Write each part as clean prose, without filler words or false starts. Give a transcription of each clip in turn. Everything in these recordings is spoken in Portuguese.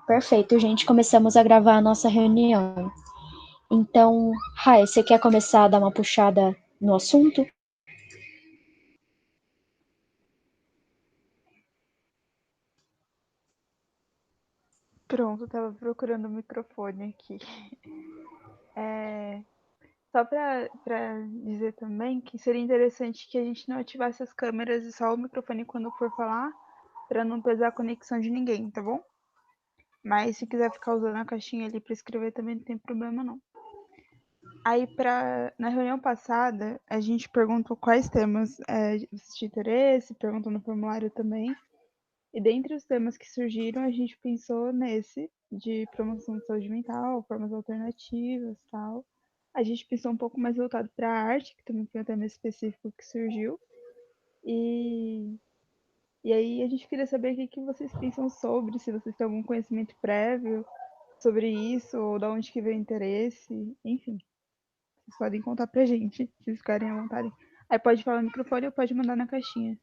Perfeito, gente. Começamos a gravar a nossa reunião. Então, Rai, você quer começar a dar uma puxada no assunto? Pronto, tava procurando o microfone aqui. Só pra dizer também que seria interessante que a gente não ativasse as câmeras e só o microfone quando for falar, pra não pesar a conexão de ninguém, tá bom? Mas se quiser ficar usando a caixinha ali pra escrever também não tem problema não. Aí na reunião passada, a gente perguntou quais temas de interesse, perguntou no formulário também. E dentre os temas que surgiram, a gente pensou nesse, de promoção de saúde mental, formas alternativas e tal. A gente pensou um pouco mais voltado para a arte, que também foi um tema específico que surgiu. E, e aí a gente queria saber o que vocês pensam sobre, se vocês têm algum conhecimento prévio sobre isso, ou de onde que veio o interesse, enfim. Vocês podem contar pra gente, se vocês ficarem à vontade. Aí pode falar no microfone ou pode mandar na caixinha.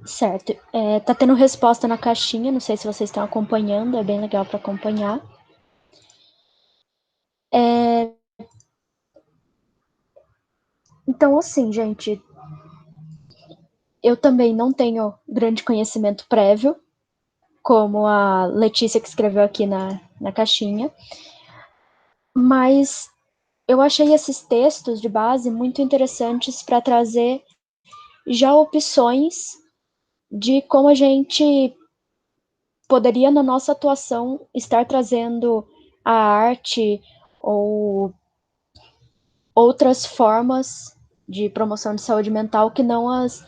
Certo. Tá tendo resposta na caixinha, não sei se vocês estão acompanhando, é bem legal para acompanhar. Então, assim, gente, eu também não tenho grande conhecimento prévio, como a Letícia que escreveu aqui na caixinha, mas eu achei esses textos de base muito interessantes para trazer já opções de como a gente poderia, na nossa atuação, estar trazendo a arte ou outras formas de promoção de saúde mental que não as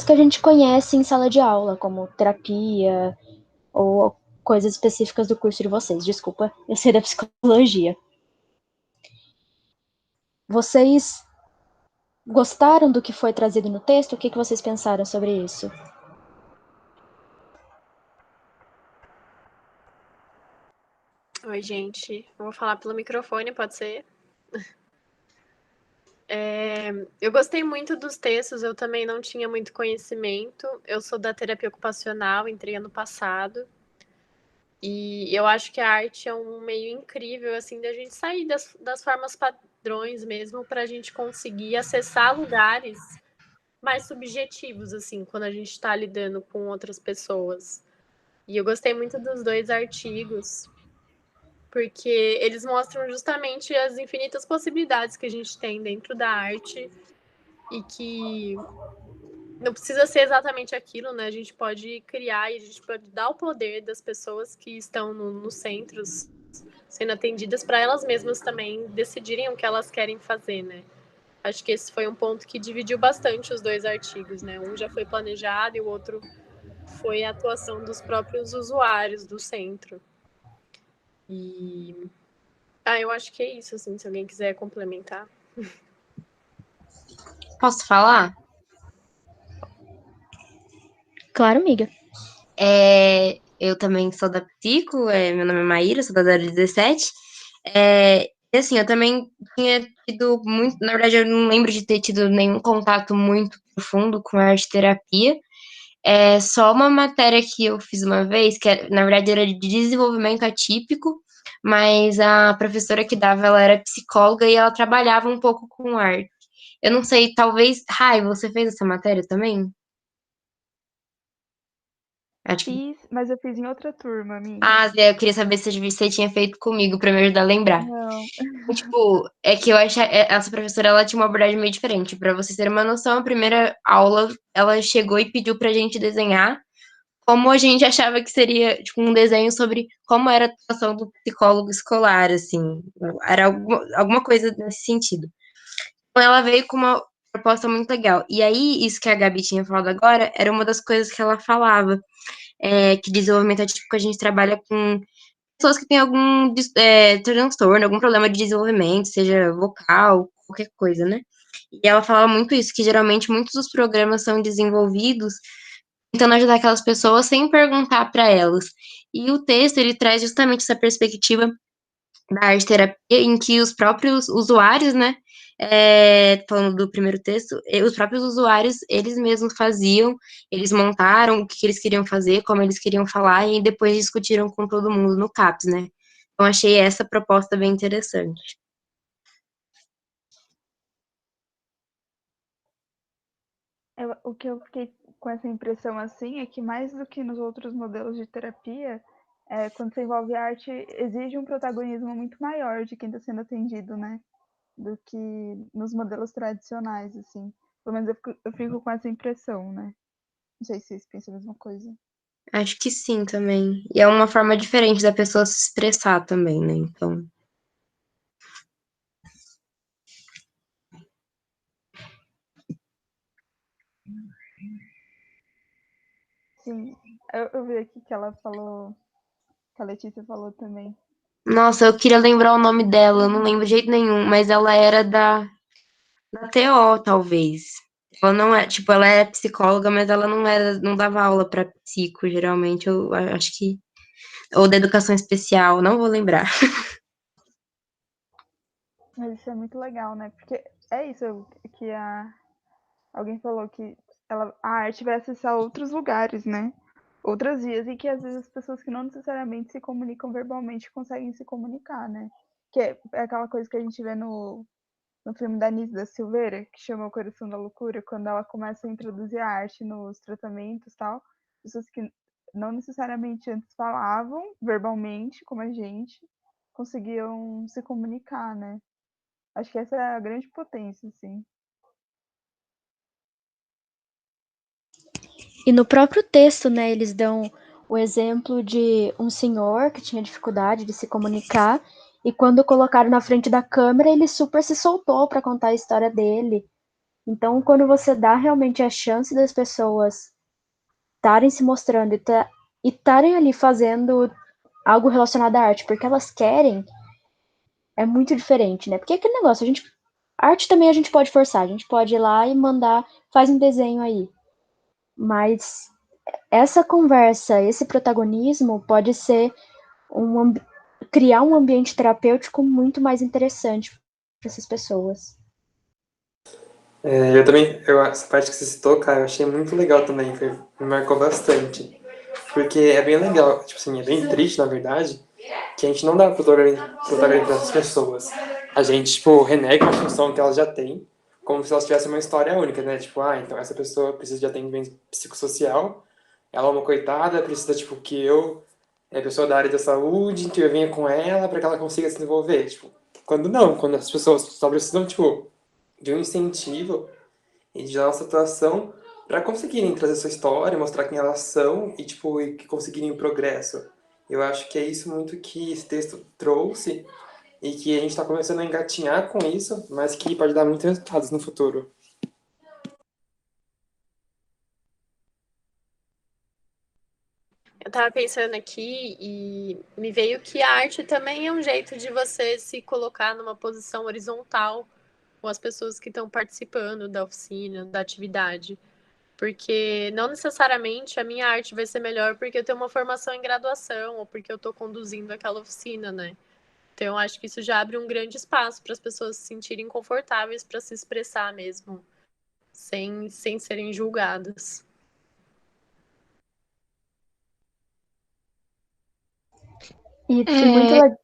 que a gente conhece em sala de aula, como terapia ou coisas específicas do curso de vocês. Desculpa, eu sei da psicologia. Vocês gostaram do que foi trazido no texto? O que vocês pensaram sobre isso? Oi, gente. Eu vou falar pelo microfone, pode ser? Eu gostei muito dos textos, eu também não tinha muito conhecimento. Eu sou da terapia ocupacional, entrei ano passado. E eu acho que a arte é um meio incrível, assim, da gente sair das formas padrões mesmo, para a gente conseguir acessar lugares mais subjetivos, assim, quando a gente está lidando com outras pessoas. E eu gostei muito dos dois artigos, porque eles mostram justamente as infinitas possibilidades que a gente tem dentro da arte e que não precisa ser exatamente aquilo, né? A gente pode criar e a gente pode dar o poder das pessoas que estão nos centros sendo atendidas para elas mesmas também decidirem o que elas querem fazer, né? Acho que esse foi um ponto que dividiu bastante os dois artigos, né? Um já foi planejado e o outro foi a atuação dos próprios usuários do centro. E eu acho que é isso, assim, se alguém quiser complementar. Posso falar? Claro, amiga. Eu também sou da Psico, meu nome é Maíra, sou da 017. E assim, eu também tinha tido muito. Na verdade, eu não lembro de ter tido nenhum contato muito profundo com a arte terapia. É só uma matéria que eu fiz uma vez, que na verdade era de desenvolvimento atípico, mas a professora que dava, ela era psicóloga e ela trabalhava um pouco com arte. Eu não sei, talvez. Rai, você fez essa matéria também? Acho que Fiz, mas eu fiz em outra turma, amiga. Eu queria saber se você tinha feito comigo pra me ajudar a lembrar. Não. Tipo, é que eu acho essa professora ela tinha uma abordagem meio diferente. Pra vocês terem uma noção, a primeira aula ela chegou e pediu pra gente desenhar como a gente achava que seria, tipo, um desenho sobre como era a atuação do psicólogo escolar, assim. Era alguma coisa nesse sentido. Então, ela veio com uma proposta muito legal. E aí, isso que a Gabi tinha falado agora, era uma das coisas que ela falava, que desenvolvimento atípico a gente trabalha com pessoas que têm algum transtorno, algum problema de desenvolvimento, seja vocal, qualquer coisa, né? E ela falava muito isso, que geralmente muitos dos programas são desenvolvidos tentando ajudar aquelas pessoas sem perguntar para elas. E o texto, ele traz justamente essa perspectiva da arte terapia, em que os próprios usuários, né, falando do primeiro texto, os próprios usuários, eles mesmos faziam, eles montaram o que eles queriam fazer, como eles queriam falar, e depois discutiram com todo mundo no CAPS, né. Então, achei essa proposta bem interessante. O que eu fiquei com essa impressão assim é que mais do que nos outros modelos de terapia, quando você envolve arte, exige um protagonismo muito maior de quem está sendo atendido, né? Do que nos modelos tradicionais, assim. Pelo menos eu fico com essa impressão, né? Não sei se vocês pensam a mesma coisa. Acho que sim, também. E é uma forma diferente da pessoa se expressar também, né, então... Sim, eu vi aqui que ela falou, que a Letícia falou também. Nossa, eu queria lembrar o nome dela, eu não lembro de jeito nenhum, mas ela era da TO, talvez. Ela não é, tipo, ela é psicóloga, mas ela não era, não dava aula pra psico, geralmente, eu acho que, ou da educação especial, não vou lembrar. Mas isso é muito legal, né? Porque é isso que alguém falou que a arte vai acessar outros lugares, né? Outras vias, e que às vezes as pessoas que não necessariamente se comunicam verbalmente conseguem se comunicar, né? Que é aquela coisa que a gente vê no filme da Anísia Silveira, que chama O Coração da Loucura, quando ela começa a introduzir a arte nos tratamentos e tal, pessoas que não necessariamente antes falavam verbalmente, como a gente, conseguiam se comunicar, né? Acho que essa é a grande potência, assim. E no próprio texto, né, eles dão o exemplo de um senhor que tinha dificuldade de se comunicar e quando colocaram na frente da câmera, ele super se soltou para contar a história dele. Então, quando você dá realmente a chance das pessoas estarem se mostrando e estarem ali fazendo algo relacionado à arte, porque elas querem, é muito diferente, né? Porque aquele negócio, arte também a gente pode forçar, a gente pode ir lá e mandar, faz um desenho aí. Mas essa conversa, esse protagonismo pode ser criar um ambiente terapêutico muito mais interessante para essas pessoas. Eu também, essa parte que você citou, cara, eu achei muito legal também, me marcou bastante. Porque é bem legal, tipo assim, é bem triste, na verdade, que a gente não dá protagonismo para as pessoas. A gente, tipo, renega uma função que elas já têm, como se elas tivessem uma história única, né? Tipo, então essa pessoa precisa de atendimento psicossocial, ela é uma coitada, precisa, tipo, que eu, pessoa da área da saúde, que eu venha com ela para que ela consiga se desenvolver. Tipo, quando não, quando as pessoas só precisam, tipo, de um incentivo e de nossa atuação para conseguirem trazer sua história, mostrar quem elas são e, tipo, e que conseguirem o progresso. Eu acho que é isso muito que esse texto trouxe e que a gente está começando a engatinhar com isso, mas que pode dar muitos resultados no futuro. Eu tava pensando aqui e me veio que a arte também é um jeito de você se colocar numa posição horizontal com as pessoas que estão participando da oficina, da atividade. Porque não necessariamente a minha arte vai ser melhor porque eu tenho uma formação em graduação ou porque eu estou conduzindo aquela oficina, né? Então, eu acho que isso já abre um grande espaço para as pessoas se sentirem confortáveis para se expressar mesmo, sem serem julgadas. E muito legal.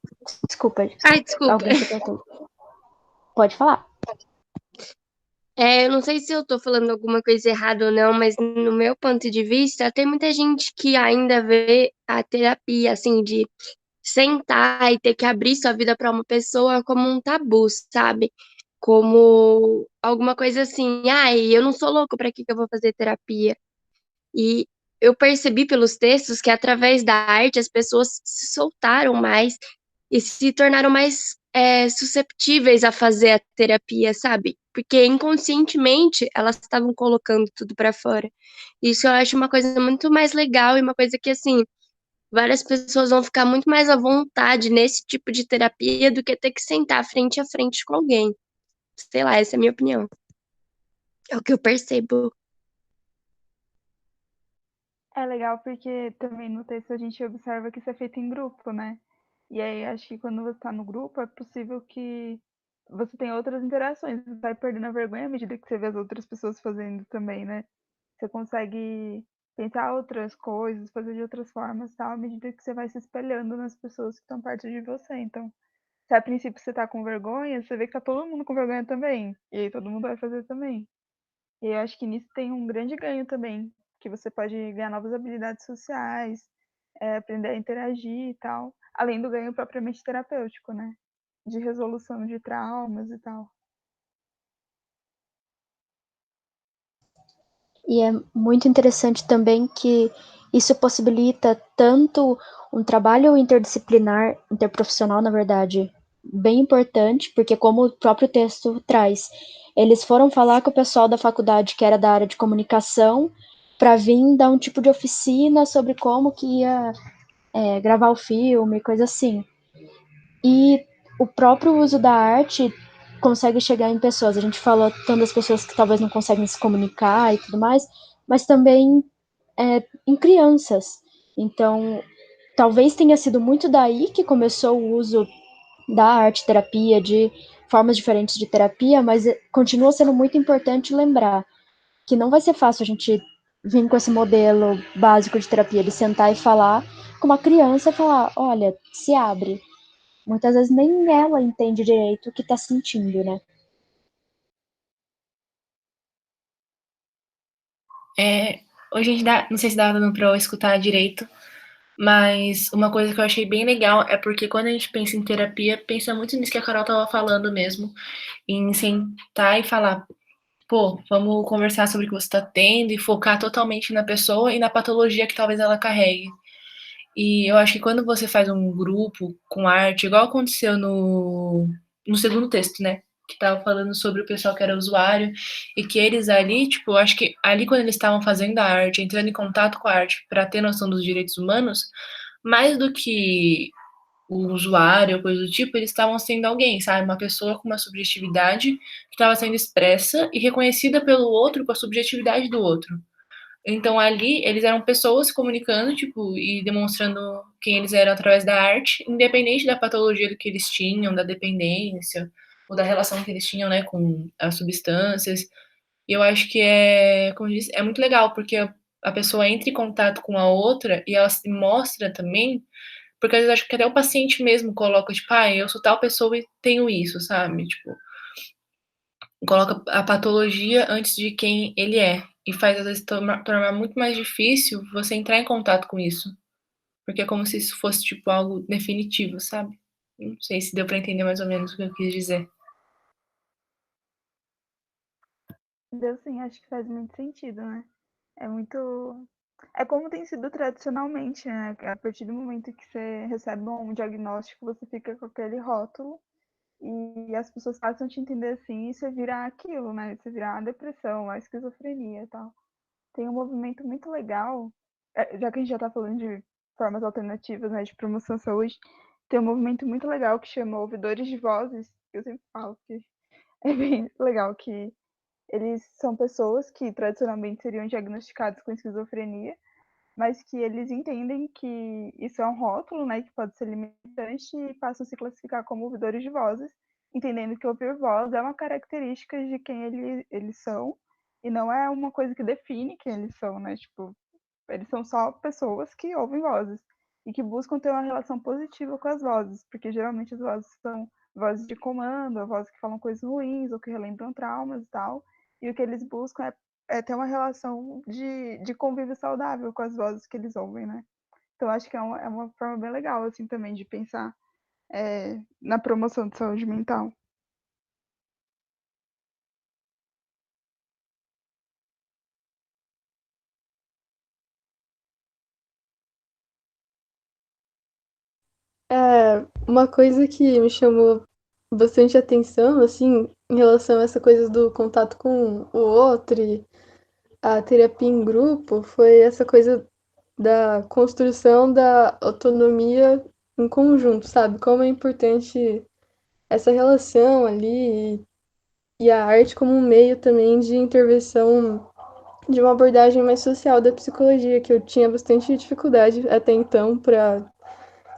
Desculpa. Ai, desculpa. Alguém se perguntou. Pode falar. Eu não sei se eu tô falando alguma coisa errada ou não, mas no meu ponto de vista, tem muita gente que ainda vê a terapia, assim, de sentar e ter que abrir sua vida para uma pessoa como um tabu, sabe? Como alguma coisa assim, ai, eu não sou louco, para que que eu vou fazer terapia? E eu percebi pelos textos que através da arte as pessoas se soltaram mais e se tornaram mais susceptíveis a fazer a terapia, sabe? Porque inconscientemente elas estavam colocando tudo pra fora. Isso eu acho uma coisa muito mais legal e uma coisa que, assim, várias pessoas vão ficar muito mais à vontade nesse tipo de terapia do que ter que sentar frente a frente com alguém. Sei lá, essa é a minha opinião. É o que eu percebo. É legal porque também no texto a gente observa que isso é feito em grupo, né? E aí acho que quando você está no grupo é possível que você tenha outras interações. Você vai perdendo a vergonha à medida que você vê as outras pessoas fazendo também, né? Você consegue pensar outras coisas, fazer de outras formas, tal, à medida que você vai se espelhando nas pessoas que estão perto de você. Então, se a princípio você tá com vergonha, você vê que tá todo mundo com vergonha também. E aí todo mundo vai fazer também. E eu acho que nisso tem um grande ganho também, que você pode ganhar novas habilidades sociais, aprender a interagir e tal, além do ganho propriamente terapêutico, né? De resolução de traumas e tal. E é muito interessante também que isso possibilita tanto um trabalho interdisciplinar, interprofissional, na verdade, bem importante, porque como o próprio texto traz, eles foram falar com o pessoal da faculdade que era da área de comunicação para vir dar um tipo de oficina sobre como que ia gravar o filme, coisa assim. E o próprio uso da arte consegue chegar em pessoas. A gente falou tanto das pessoas que talvez não conseguem se comunicar e tudo mais, mas também em crianças. Então, talvez tenha sido muito daí que começou o uso da arte terapia, de formas diferentes de terapia, mas continua sendo muito importante lembrar que não vai ser fácil a gente vir com esse modelo básico de terapia, de sentar e falar com uma criança e falar, olha, se abre. Muitas vezes nem ela entende direito o que tá sentindo, né? Hoje a gente não sei se dá dando pra eu escutar direito, mas uma coisa que eu achei bem legal é porque quando a gente pensa em terapia, pensa muito nisso que a Carol tava falando mesmo, em sentar e falar, pô, vamos conversar sobre o que você tá tendo e focar totalmente na pessoa e na patologia que talvez ela carregue. E eu acho que quando você faz um grupo com arte, igual aconteceu no segundo texto, né? Que tava falando sobre o pessoal que era usuário, e que eles ali, tipo, eu acho que ali quando eles estavam fazendo a arte, entrando em contato com a arte para ter noção dos direitos humanos, mais do que o usuário, coisa do tipo, eles estavam sendo alguém, sabe? Uma pessoa com uma subjetividade que estava sendo expressa e reconhecida pelo outro com a subjetividade do outro. Então ali eles eram pessoas se comunicando, tipo, e demonstrando quem eles eram através da arte, independente da patologia do que eles tinham, da dependência, ou da relação que eles tinham, né, com as substâncias. E eu acho que como eu disse, é muito legal, porque a pessoa entra em contato com a outra e ela se mostra também, porque às vezes eu acho que até o paciente mesmo coloca, tipo, ah, eu sou tal pessoa e tenho isso, sabe? Tipo, coloca a patologia antes de quem ele é. E faz, às vezes, tornar muito mais difícil você entrar em contato com isso. Porque é como se isso fosse, tipo, algo definitivo, sabe? Não sei se deu pra entender mais ou menos o que eu quis dizer. Deu sim, acho que faz muito sentido, né? É muito. É como tem sido tradicionalmente, né? A partir do momento que você recebe um diagnóstico, você fica com aquele rótulo e as pessoas passam a te entender assim e você vira aquilo, né? Você vira a depressão, a esquizofrenia e tal. Tem um movimento muito legal, já que a gente já tá falando de formas alternativas, né, de promoção à saúde, tem um movimento muito legal que chama Ouvidores de Vozes, que eu sempre falo que é bem legal, que eles são pessoas que tradicionalmente seriam diagnosticadas com esquizofrenia, mas que eles entendem que isso é um rótulo, né, que pode ser limitante e passam a se classificar como ouvidores de vozes, entendendo que ouvir voz é uma característica de quem eles são e não é uma coisa que define quem eles são, né? Tipo, eles são só pessoas que ouvem vozes e que buscam ter uma relação positiva com as vozes, porque geralmente as vozes são vozes de comando, vozes que falam coisas ruins ou que relembram traumas e tal. E o que eles buscam é ter uma relação de convívio saudável com as vozes que eles ouvem, né? Então acho que é uma forma bem legal, assim, também de pensar na promoção de saúde mental. Uma coisa que me chamou bastante atenção, assim, em relação a essa coisa do contato com o outro e a terapia em grupo, foi essa coisa da construção da autonomia em conjunto, sabe? Como é importante essa relação ali e a arte como um meio também de intervenção de uma abordagem mais social da psicologia, que eu tinha bastante dificuldade até então para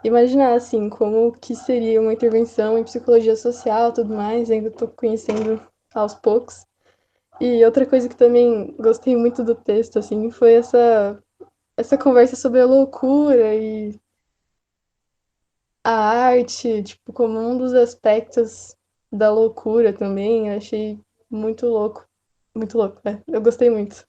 imaginar, assim, como que seria uma intervenção em psicologia social, tudo mais, ainda estou conhecendo aos poucos. E outra coisa que também gostei muito do texto, assim, foi essa conversa sobre a loucura e a arte, tipo, como um dos aspectos da loucura também. Eu achei muito louco. Muito louco, né? Eu gostei muito.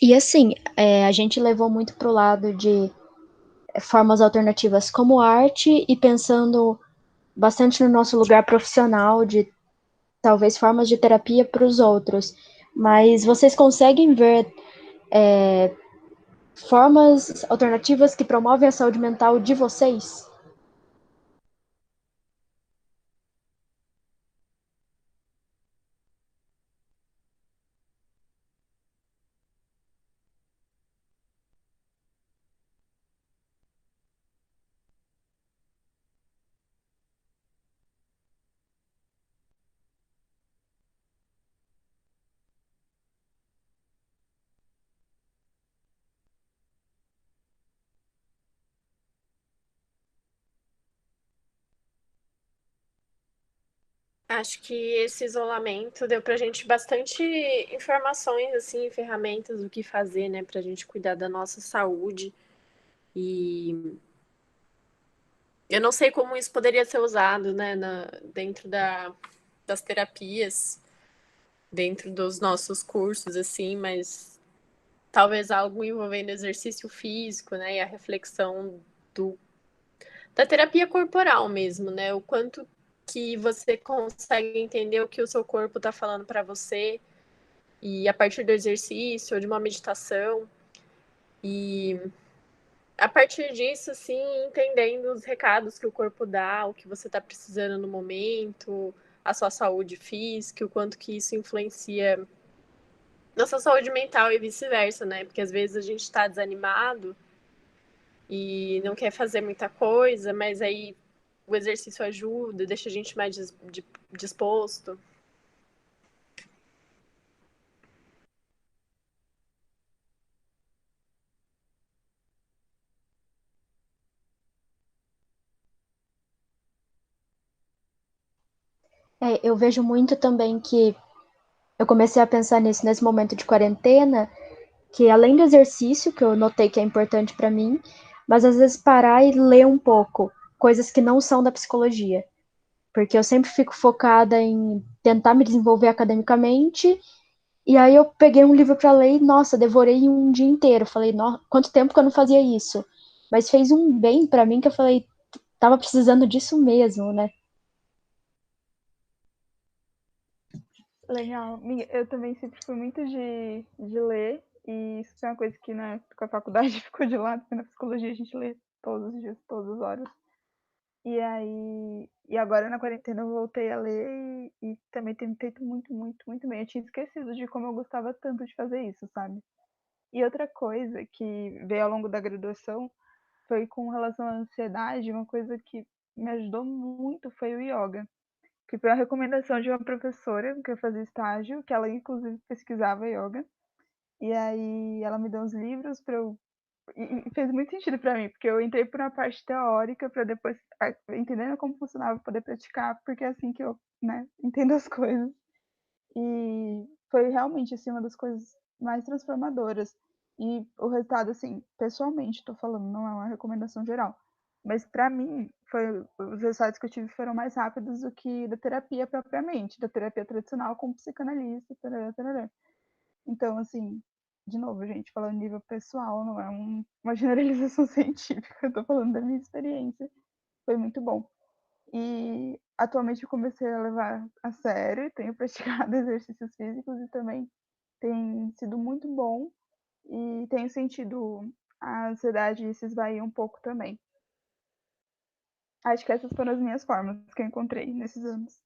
E assim, a gente levou muito pro lado de formas alternativas como arte e pensando bastante no nosso lugar profissional de talvez formas de terapia para os outros. Mas vocês conseguem ver formas alternativas que promovem a saúde mental de vocês? Acho que esse isolamento deu pra gente bastante informações, assim, ferramentas do que fazer, né, pra gente cuidar da nossa saúde. E eu não sei como isso poderia ser usado, né, dentro das terapias, dentro dos nossos cursos, assim, mas talvez algo envolvendo exercício físico, né, e a reflexão do, da terapia corporal mesmo, né, o quanto que você consegue entender o que o seu corpo está falando para você e a partir do exercício ou de uma meditação e a partir disso, assim, entendendo os recados que o corpo dá, o que você está precisando no momento, a sua saúde física, o quanto que isso influencia na sua saúde mental e vice-versa, né? Porque às vezes a gente está desanimado e não quer fazer muita coisa, mas aí o exercício ajuda, deixa a gente mais disposto. Eu vejo muito também que eu comecei a pensar nisso nesse momento de quarentena, que além do exercício, que eu notei que é importante para mim, mas às vezes parar e ler um pouco, coisas que não são da psicologia. Porque eu sempre fico focada em tentar me desenvolver academicamente, e aí eu peguei um livro para ler e, nossa, devorei um dia inteiro. Falei, quanto tempo que eu não fazia isso? Mas fez um bem para mim que eu falei, tava precisando disso mesmo, né? Legal. Eu também sempre fui muito de ler, e isso foi uma coisa que com a faculdade ficou de lado, porque na psicologia a gente lê todos os dias, todas as horas. E agora na quarentena eu voltei a ler e também tenho feito muito, muito, muito bem. Eu tinha esquecido de como eu gostava tanto de fazer isso, sabe? E outra coisa que veio ao longo da graduação foi com relação à ansiedade, uma coisa que me ajudou muito foi o yoga, que foi a recomendação de uma professora que eu fazia estágio, que ela inclusive pesquisava yoga. E aí ela me deu uns livros para eu e fez muito sentido para mim, porque eu entrei por uma parte teórica para depois, entendendo como funcionava, poder praticar, porque é assim que eu, né, entendo as coisas. E foi realmente, assim, uma das coisas mais transformadoras. E o resultado, assim, pessoalmente, estou falando, não é uma recomendação geral. Mas para mim, os resultados que eu tive foram mais rápidos do que da terapia propriamente, da terapia tradicional com psicanalista, tarará, tarará. Então, assim, de novo, gente, falando nível pessoal, não é uma generalização científica, eu tô falando da minha experiência. Foi muito bom. E atualmente eu comecei a levar a sério, tenho praticado exercícios físicos e também tem sido muito bom e tenho sentido a ansiedade se esvair um pouco também. Acho que essas foram as minhas formas que eu encontrei nesses anos.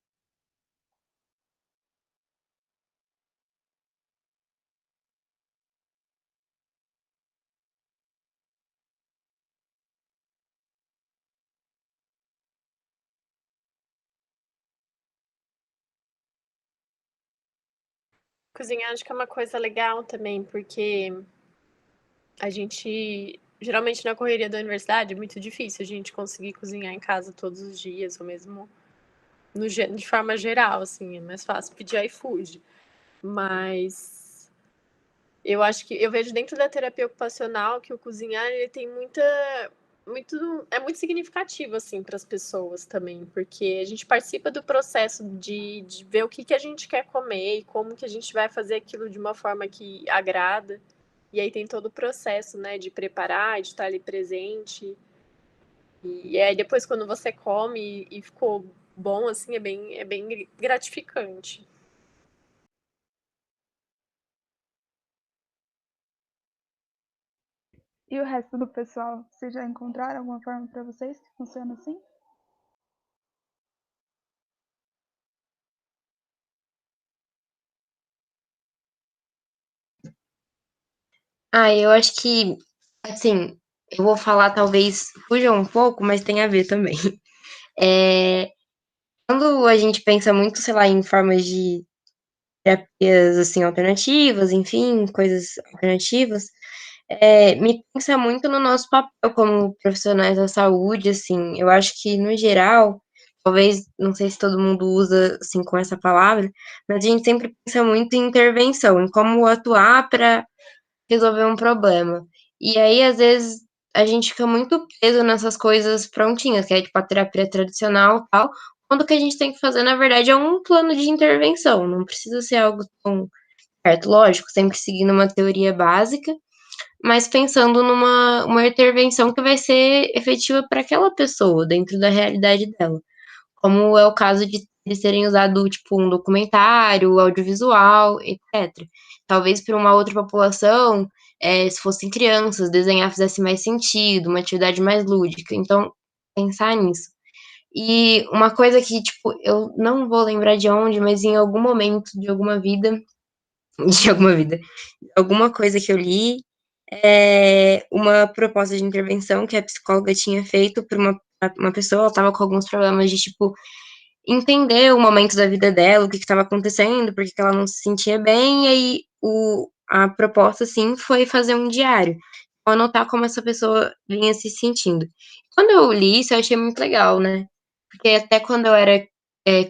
Cozinhar acho que é uma coisa legal também, porque a gente, geralmente na correria da universidade, é muito difícil a gente conseguir cozinhar em casa todos os dias, ou mesmo de forma geral, assim, é mais fácil pedir iFood. Mas eu acho que eu vejo dentro da terapia ocupacional que o cozinhar ele tem é muito significativo assim para as pessoas também, porque a gente participa do processo de ver o que que a gente quer comer e como que a gente vai fazer aquilo de uma forma que agrada. E aí tem todo o processo, né, de preparar, de estar ali presente. E aí depois quando você come e ficou bom, assim, é bem gratificante. E o resto do pessoal, vocês já encontraram alguma forma para vocês que funciona assim? Eu acho que, assim, eu vou falar, talvez fuja um pouco, mas tem a ver também. É, quando a gente pensa muito, sei lá, em formas de terapias, assim, alternativas, enfim, coisas alternativas, me pensa muito no nosso papel como profissionais da saúde, assim, eu acho que, no geral, talvez, não sei se todo mundo usa, assim, com essa palavra, mas a gente sempre pensa muito em intervenção, em como atuar para resolver um problema. E aí, às vezes, a gente fica muito preso nessas coisas prontinhas, que é tipo a terapia tradicional e tal, quando o que a gente tem que fazer, na verdade, é um plano de intervenção, não precisa ser algo tão certo, lógico, sempre seguindo uma teoria básica, mas pensando numa uma intervenção que vai ser efetiva para aquela pessoa, dentro da realidade dela. Como é o caso de eles terem usado, tipo, um documentário, audiovisual, etc. Talvez para uma outra população, se fossem crianças, desenhar fizesse mais sentido, uma atividade mais lúdica. Então, pensar nisso. E uma coisa que, tipo, eu não vou lembrar de onde, mas em algum momento de alguma vida, de alguma vida, alguma coisa que eu li, uma proposta de intervenção que a psicóloga tinha feito para uma pessoa, ela estava com alguns problemas de, tipo, entender o momento da vida dela, o que estava acontecendo, porque que ela não se sentia bem, e aí a proposta, assim, foi fazer um diário, anotar como essa pessoa vinha se sentindo. Quando eu li isso, eu achei muito legal, né? Porque até quando eu era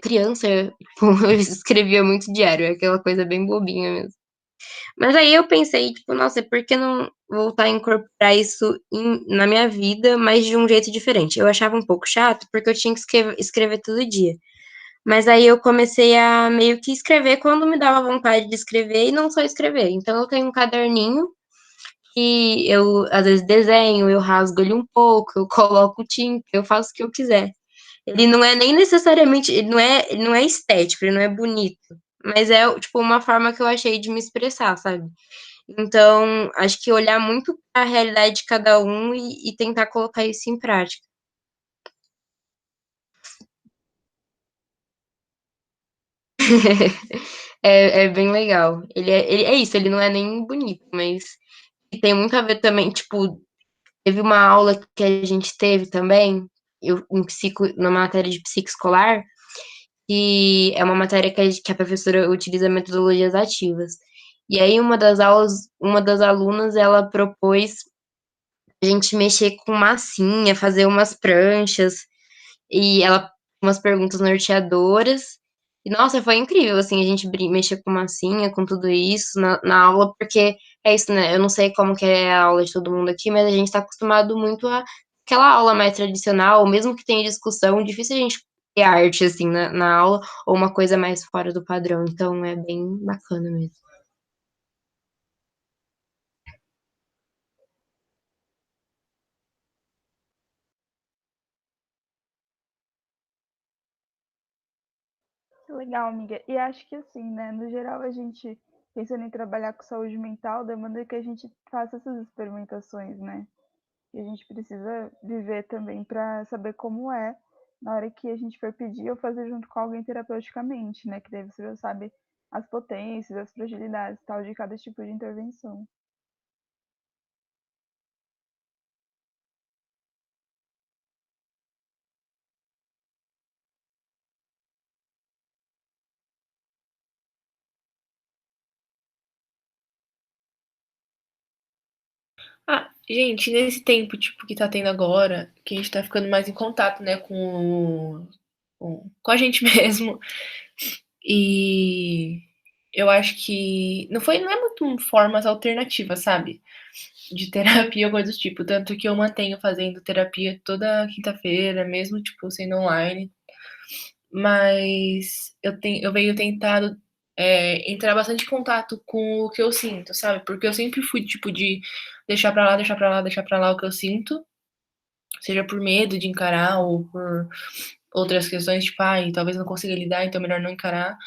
criança, tipo, eu escrevia muito diário, aquela coisa bem bobinha mesmo. Mas aí eu pensei, tipo, nossa, por que não voltar a incorporar isso na minha vida, mas de um jeito diferente? Eu achava um pouco chato, porque eu tinha que escrever todo dia. Mas aí eu comecei a meio que escrever quando me dava vontade de escrever e não só escrever. Então eu tenho um caderninho que eu às vezes desenho, eu rasgo ele um pouco, eu coloco tinta, eu faço o que eu quiser. Ele não é nem necessariamente, ele não é estético, ele não é bonito, mas é tipo uma forma que eu achei de me expressar, sabe? Então, acho que olhar muito para a realidade de cada um e tentar colocar isso em prática. É bem legal. Ele é isso, ele não é nem bonito, mas tem muito a ver também, tipo, teve uma aula que a gente teve também, na matéria de psico escolar, e é uma matéria que a professora utiliza metodologias ativas. E aí, uma das aulas, uma das alunas, ela propôs a gente mexer com massinha, fazer umas pranchas, e ela umas perguntas norteadoras. E nossa, foi incrível, assim, a gente mexer com massinha, com tudo isso na aula, porque é isso, né? Eu não sei como que é a aula de todo mundo aqui, mas a gente tá acostumado muito a aquela aula mais tradicional, mesmo que tenha discussão, difícil a gente ter arte, assim, na aula, ou uma coisa mais fora do padrão. Então, é bem bacana mesmo. Legal, amiga. E acho que assim, né, no geral a gente, pensando em trabalhar com saúde mental, demanda que a gente faça essas experimentações, né? E a gente precisa viver também para saber como é na hora que a gente for pedir ou fazer junto com alguém terapeuticamente, né? Que daí você já sabe as potências, as fragilidades, tal, de cada tipo de intervenção. Ah, gente, nesse tempo, tipo, que tá tendo agora, que a gente tá ficando mais em contato, né, com a gente mesmo. E eu acho que não é muito formas alternativas, sabe? De terapia ou coisa do tipo. Tanto que eu mantenho fazendo terapia toda quinta-feira, mesmo, tipo, sendo online. Mas eu venho tentado entrar bastante em contato com o que eu sinto, sabe? Porque eu sempre fui, tipo, de deixar pra lá, deixar pra lá, deixar pra lá o que eu sinto. Seja por medo de encarar ou por outras questões, tipo, ai, talvez eu não consiga lidar, então é melhor não encarar.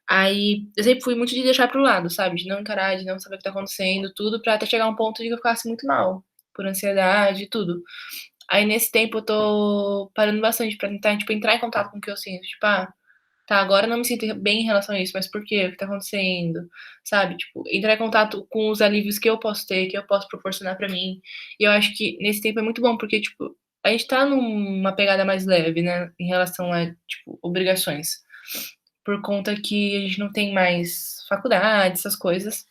Aí eu sempre fui muito de deixar pro lado, sabe? De não encarar, de não saber o que tá acontecendo, tudo, pra até chegar um ponto de que eu ficasse muito mal, por ansiedade e tudo. Aí nesse tempo eu tô parando bastante pra tentar, tipo, entrar em contato com o que eu sinto. Tipo, ah, tá, agora eu não me sinto bem em relação a isso, mas por quê? O que tá acontecendo? Sabe? Tipo, entrar em contato com os alívios que eu posso ter, que eu posso proporcionar pra mim. E eu acho que nesse tempo é muito bom, porque, tipo, a gente tá numa pegada mais leve, né? Em relação a, tipo, obrigações. Por conta que a gente não tem mais faculdade, essas coisas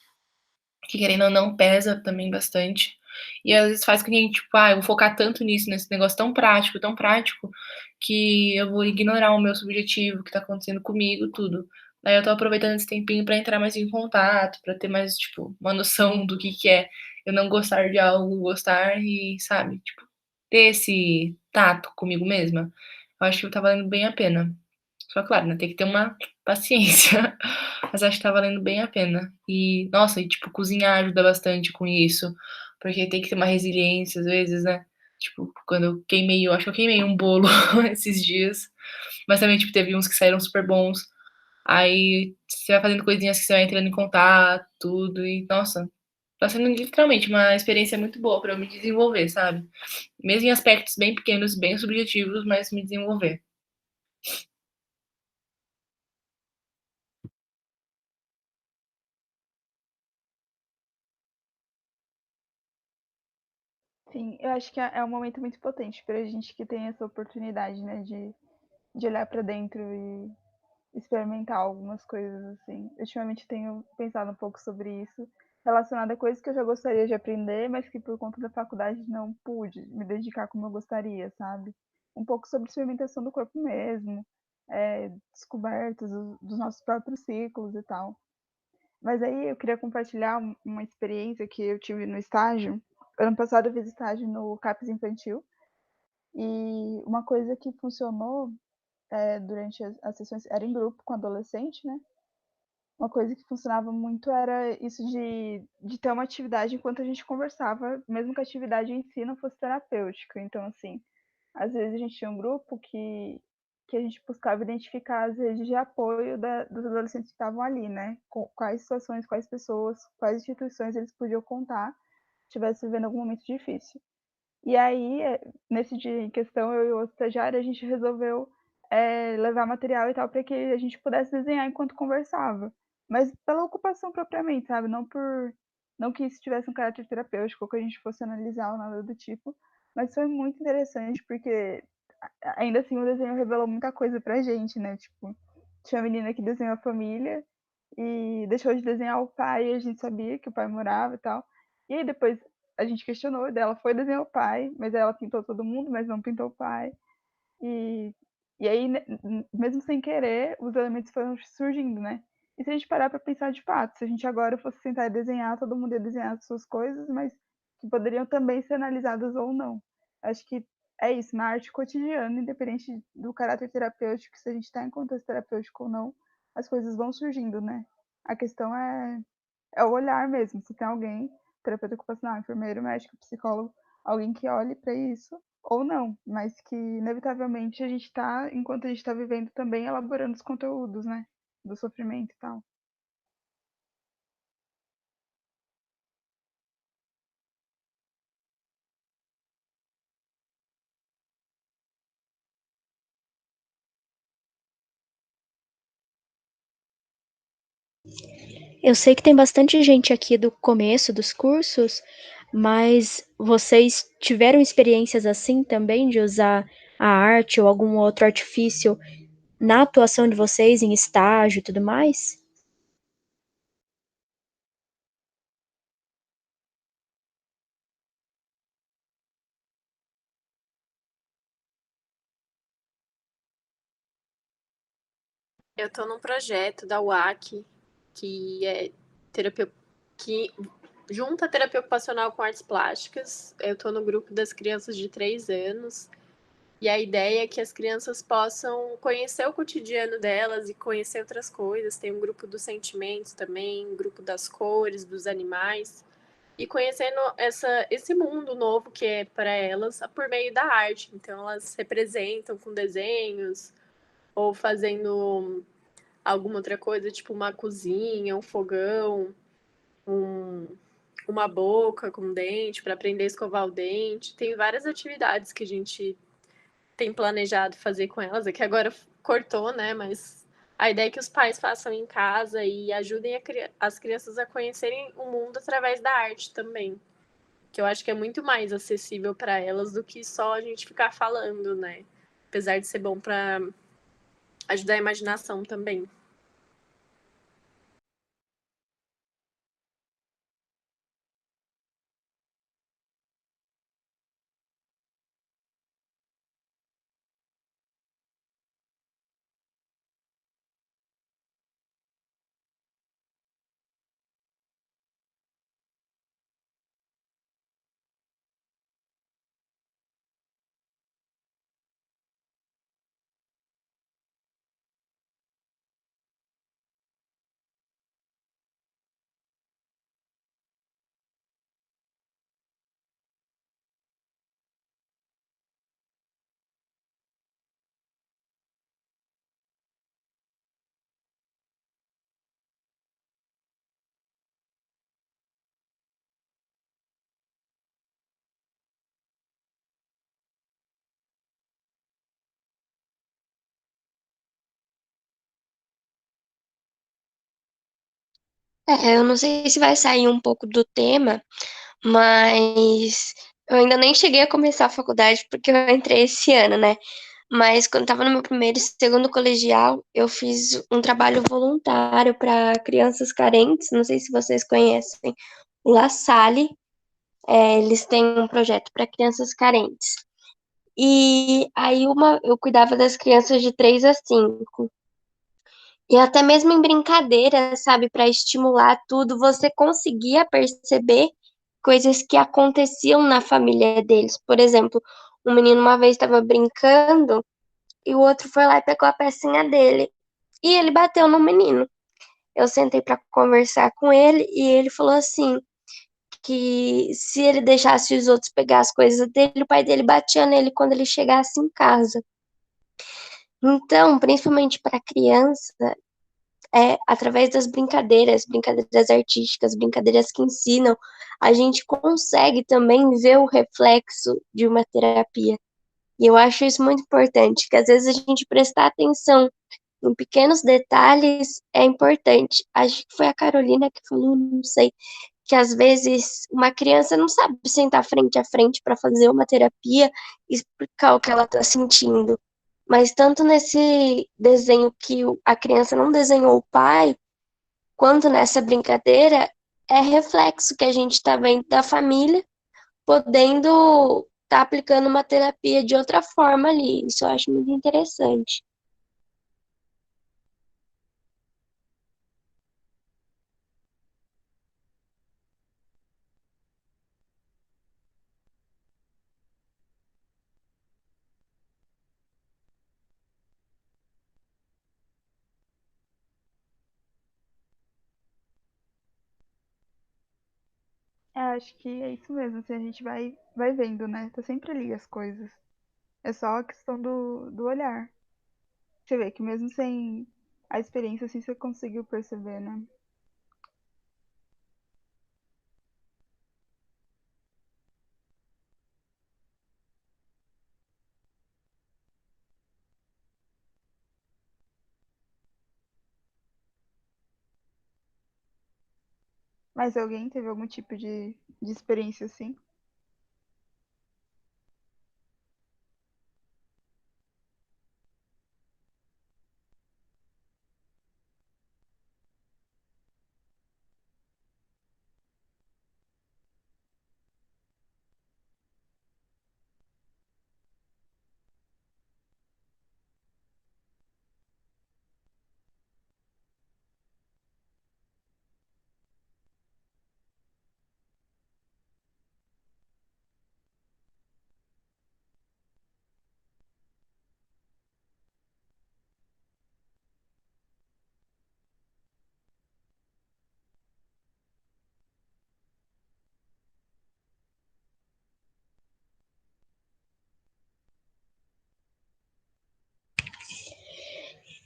que querendo ou não pesa também bastante. E às vezes faz com que a gente, tipo, ah, eu vou focar tanto nisso, nesse negócio tão prático, que eu vou ignorar o meu subjetivo, o que tá acontecendo comigo, tudo. Aí eu tô aproveitando esse tempinho pra entrar mais em contato, pra ter mais, tipo, uma noção do que é eu não gostar de algo, gostar e, sabe, tipo, ter esse tato comigo mesma. Eu acho que tá valendo bem a pena. Só claro, né, tem que ter uma paciência, mas acho que tá valendo bem a pena. E, nossa, e tipo, cozinhar ajuda bastante com isso, porque tem que ter uma resiliência às vezes, né? Tipo, quando eu queimei, eu acho que eu queimei um bolo esses dias, mas também, tipo, teve uns que saíram super bons. Aí você vai fazendo coisinhas que você vai entrando em contato, tudo, e, nossa, tá sendo literalmente uma experiência muito boa pra eu me desenvolver, sabe? Mesmo em aspectos bem pequenos, bem subjetivos, mas me desenvolver. Sim, eu acho que é um momento muito potente pra gente que tem essa oportunidade, né, de olhar pra dentro e experimentar algumas coisas assim. Ultimamente tenho pensado um pouco sobre isso, relacionado a coisas que eu já gostaria de aprender, mas que por conta da faculdade não pude me dedicar como eu gostaria, sabe? Um pouco sobre experimentação do corpo mesmo, descobertas dos nossos próprios ciclos e tal. Mas aí eu queria compartilhar uma experiência que eu tive no estágio. Ano passado eu fiz estágio no CAPS Infantil e uma coisa que funcionou durante as sessões, era em grupo com adolescente, né? Uma coisa que funcionava muito era isso de ter uma atividade enquanto a gente conversava, mesmo que a atividade em si não fosse terapêutica. Então, assim, às vezes a gente tinha um grupo que a gente buscava identificar as redes de apoio dos adolescentes que estavam ali, né? Quais situações, quais pessoas, quais instituições eles podiam contar se estivesse vivendo algum momento difícil. E aí, nesse dia em questão, eu e o outro estagiário, a gente resolveu levar material e tal para que a gente pudesse desenhar enquanto conversava. Mas pela ocupação propriamente, sabe? Não que isso tivesse um caráter terapêutico ou que a gente fosse analisar ou nada do tipo. Mas foi muito interessante porque ainda assim o desenho revelou muita coisa pra gente, né? Tipo, tinha uma menina que desenhou a família e deixou de desenhar o pai, e a gente sabia que o pai morava e tal. E aí depois a gente questionou dela, foi desenhar o pai, mas ela pintou todo mundo, mas não pintou o pai. E, e aí, mesmo sem querer, os elementos foram surgindo, né? E se a gente parar para pensar de fato, se a gente agora fosse tentar desenhar, todo mundo ia desenhar as suas coisas, mas que poderiam também ser analisadas ou não. Acho que é isso, na arte cotidiana, independente do caráter terapêutico, se a gente está em contexto terapêutico ou não, as coisas vão surgindo, né? A questão é o olhar mesmo. Se tem alguém, terapeuta ocupacional, enfermeiro, médico, psicólogo, alguém que olhe para isso, ou não, mas que inevitavelmente a gente tá, enquanto a gente tá vivendo também, elaborando os conteúdos, né? Do sofrimento e tal. Eu sei que tem bastante gente aqui do começo dos cursos, mas vocês tiveram experiências assim também de usar a arte ou algum outro artifício na atuação de vocês em estágio e tudo mais? Eu tô num projeto da UAC, que é terapia, que junta terapia ocupacional com artes plásticas. Eu tô no grupo das crianças de 3 anos. E a ideia é que as crianças possam conhecer o cotidiano delas e conhecer outras coisas. Tem um grupo dos sentimentos também, um grupo das cores, dos animais. E conhecendo esse mundo novo que é para elas por meio da arte. Então, elas representam com desenhos ou fazendo alguma outra coisa, tipo uma cozinha, um fogão, um, uma boca com dente para aprender a escovar o dente. Tem várias atividades que a gente tem planejado fazer com elas, é que agora cortou, né? Mas a ideia é que os pais façam em casa e ajudem as crianças a conhecerem o mundo através da arte também. Que eu acho que é muito mais acessível para elas do que só a gente ficar falando, né? Apesar de ser bom para ajudar a imaginação também. Eu não sei se vai sair um pouco do tema, mas eu ainda nem cheguei a começar a faculdade porque eu entrei esse ano, né? Mas quando estava no meu primeiro e segundo colegial, eu fiz um trabalho voluntário para crianças carentes. Não sei se vocês conhecem o La Salle. Eles têm um projeto para crianças carentes. E aí eu cuidava das crianças de 3 a 5. E até mesmo em brincadeira, sabe, para estimular tudo, você conseguia perceber coisas que aconteciam na família deles. Por exemplo, um menino uma vez estava brincando e o outro foi lá e pegou a pecinha dele. E ele bateu no menino. Eu sentei para conversar com ele e ele falou assim que se ele deixasse os outros pegar as coisas dele, o pai dele batia nele quando ele chegasse em casa. Então, principalmente para criança, através das brincadeiras, brincadeiras artísticas, brincadeiras que ensinam, a gente consegue também ver o reflexo de uma terapia. E eu acho isso muito importante, que às vezes a gente prestar atenção em pequenos detalhes é importante. Acho que foi a Carolina que falou, não sei, que às vezes uma criança não sabe sentar frente a frente para fazer uma terapia e explicar o que ela está sentindo. Mas tanto nesse desenho que a criança não desenhou o pai, quanto nessa brincadeira, é reflexo que a gente está vendo da família, podendo estar aplicando uma terapia de outra forma ali. Isso eu acho muito interessante. acho que é isso mesmo, assim, a gente vai vendo, né? Tá sempre ali as coisas. É só a questão do olhar. Você vê que mesmo sem a experiência, assim, você conseguiu perceber, né? Mas alguém teve algum tipo de experiência assim?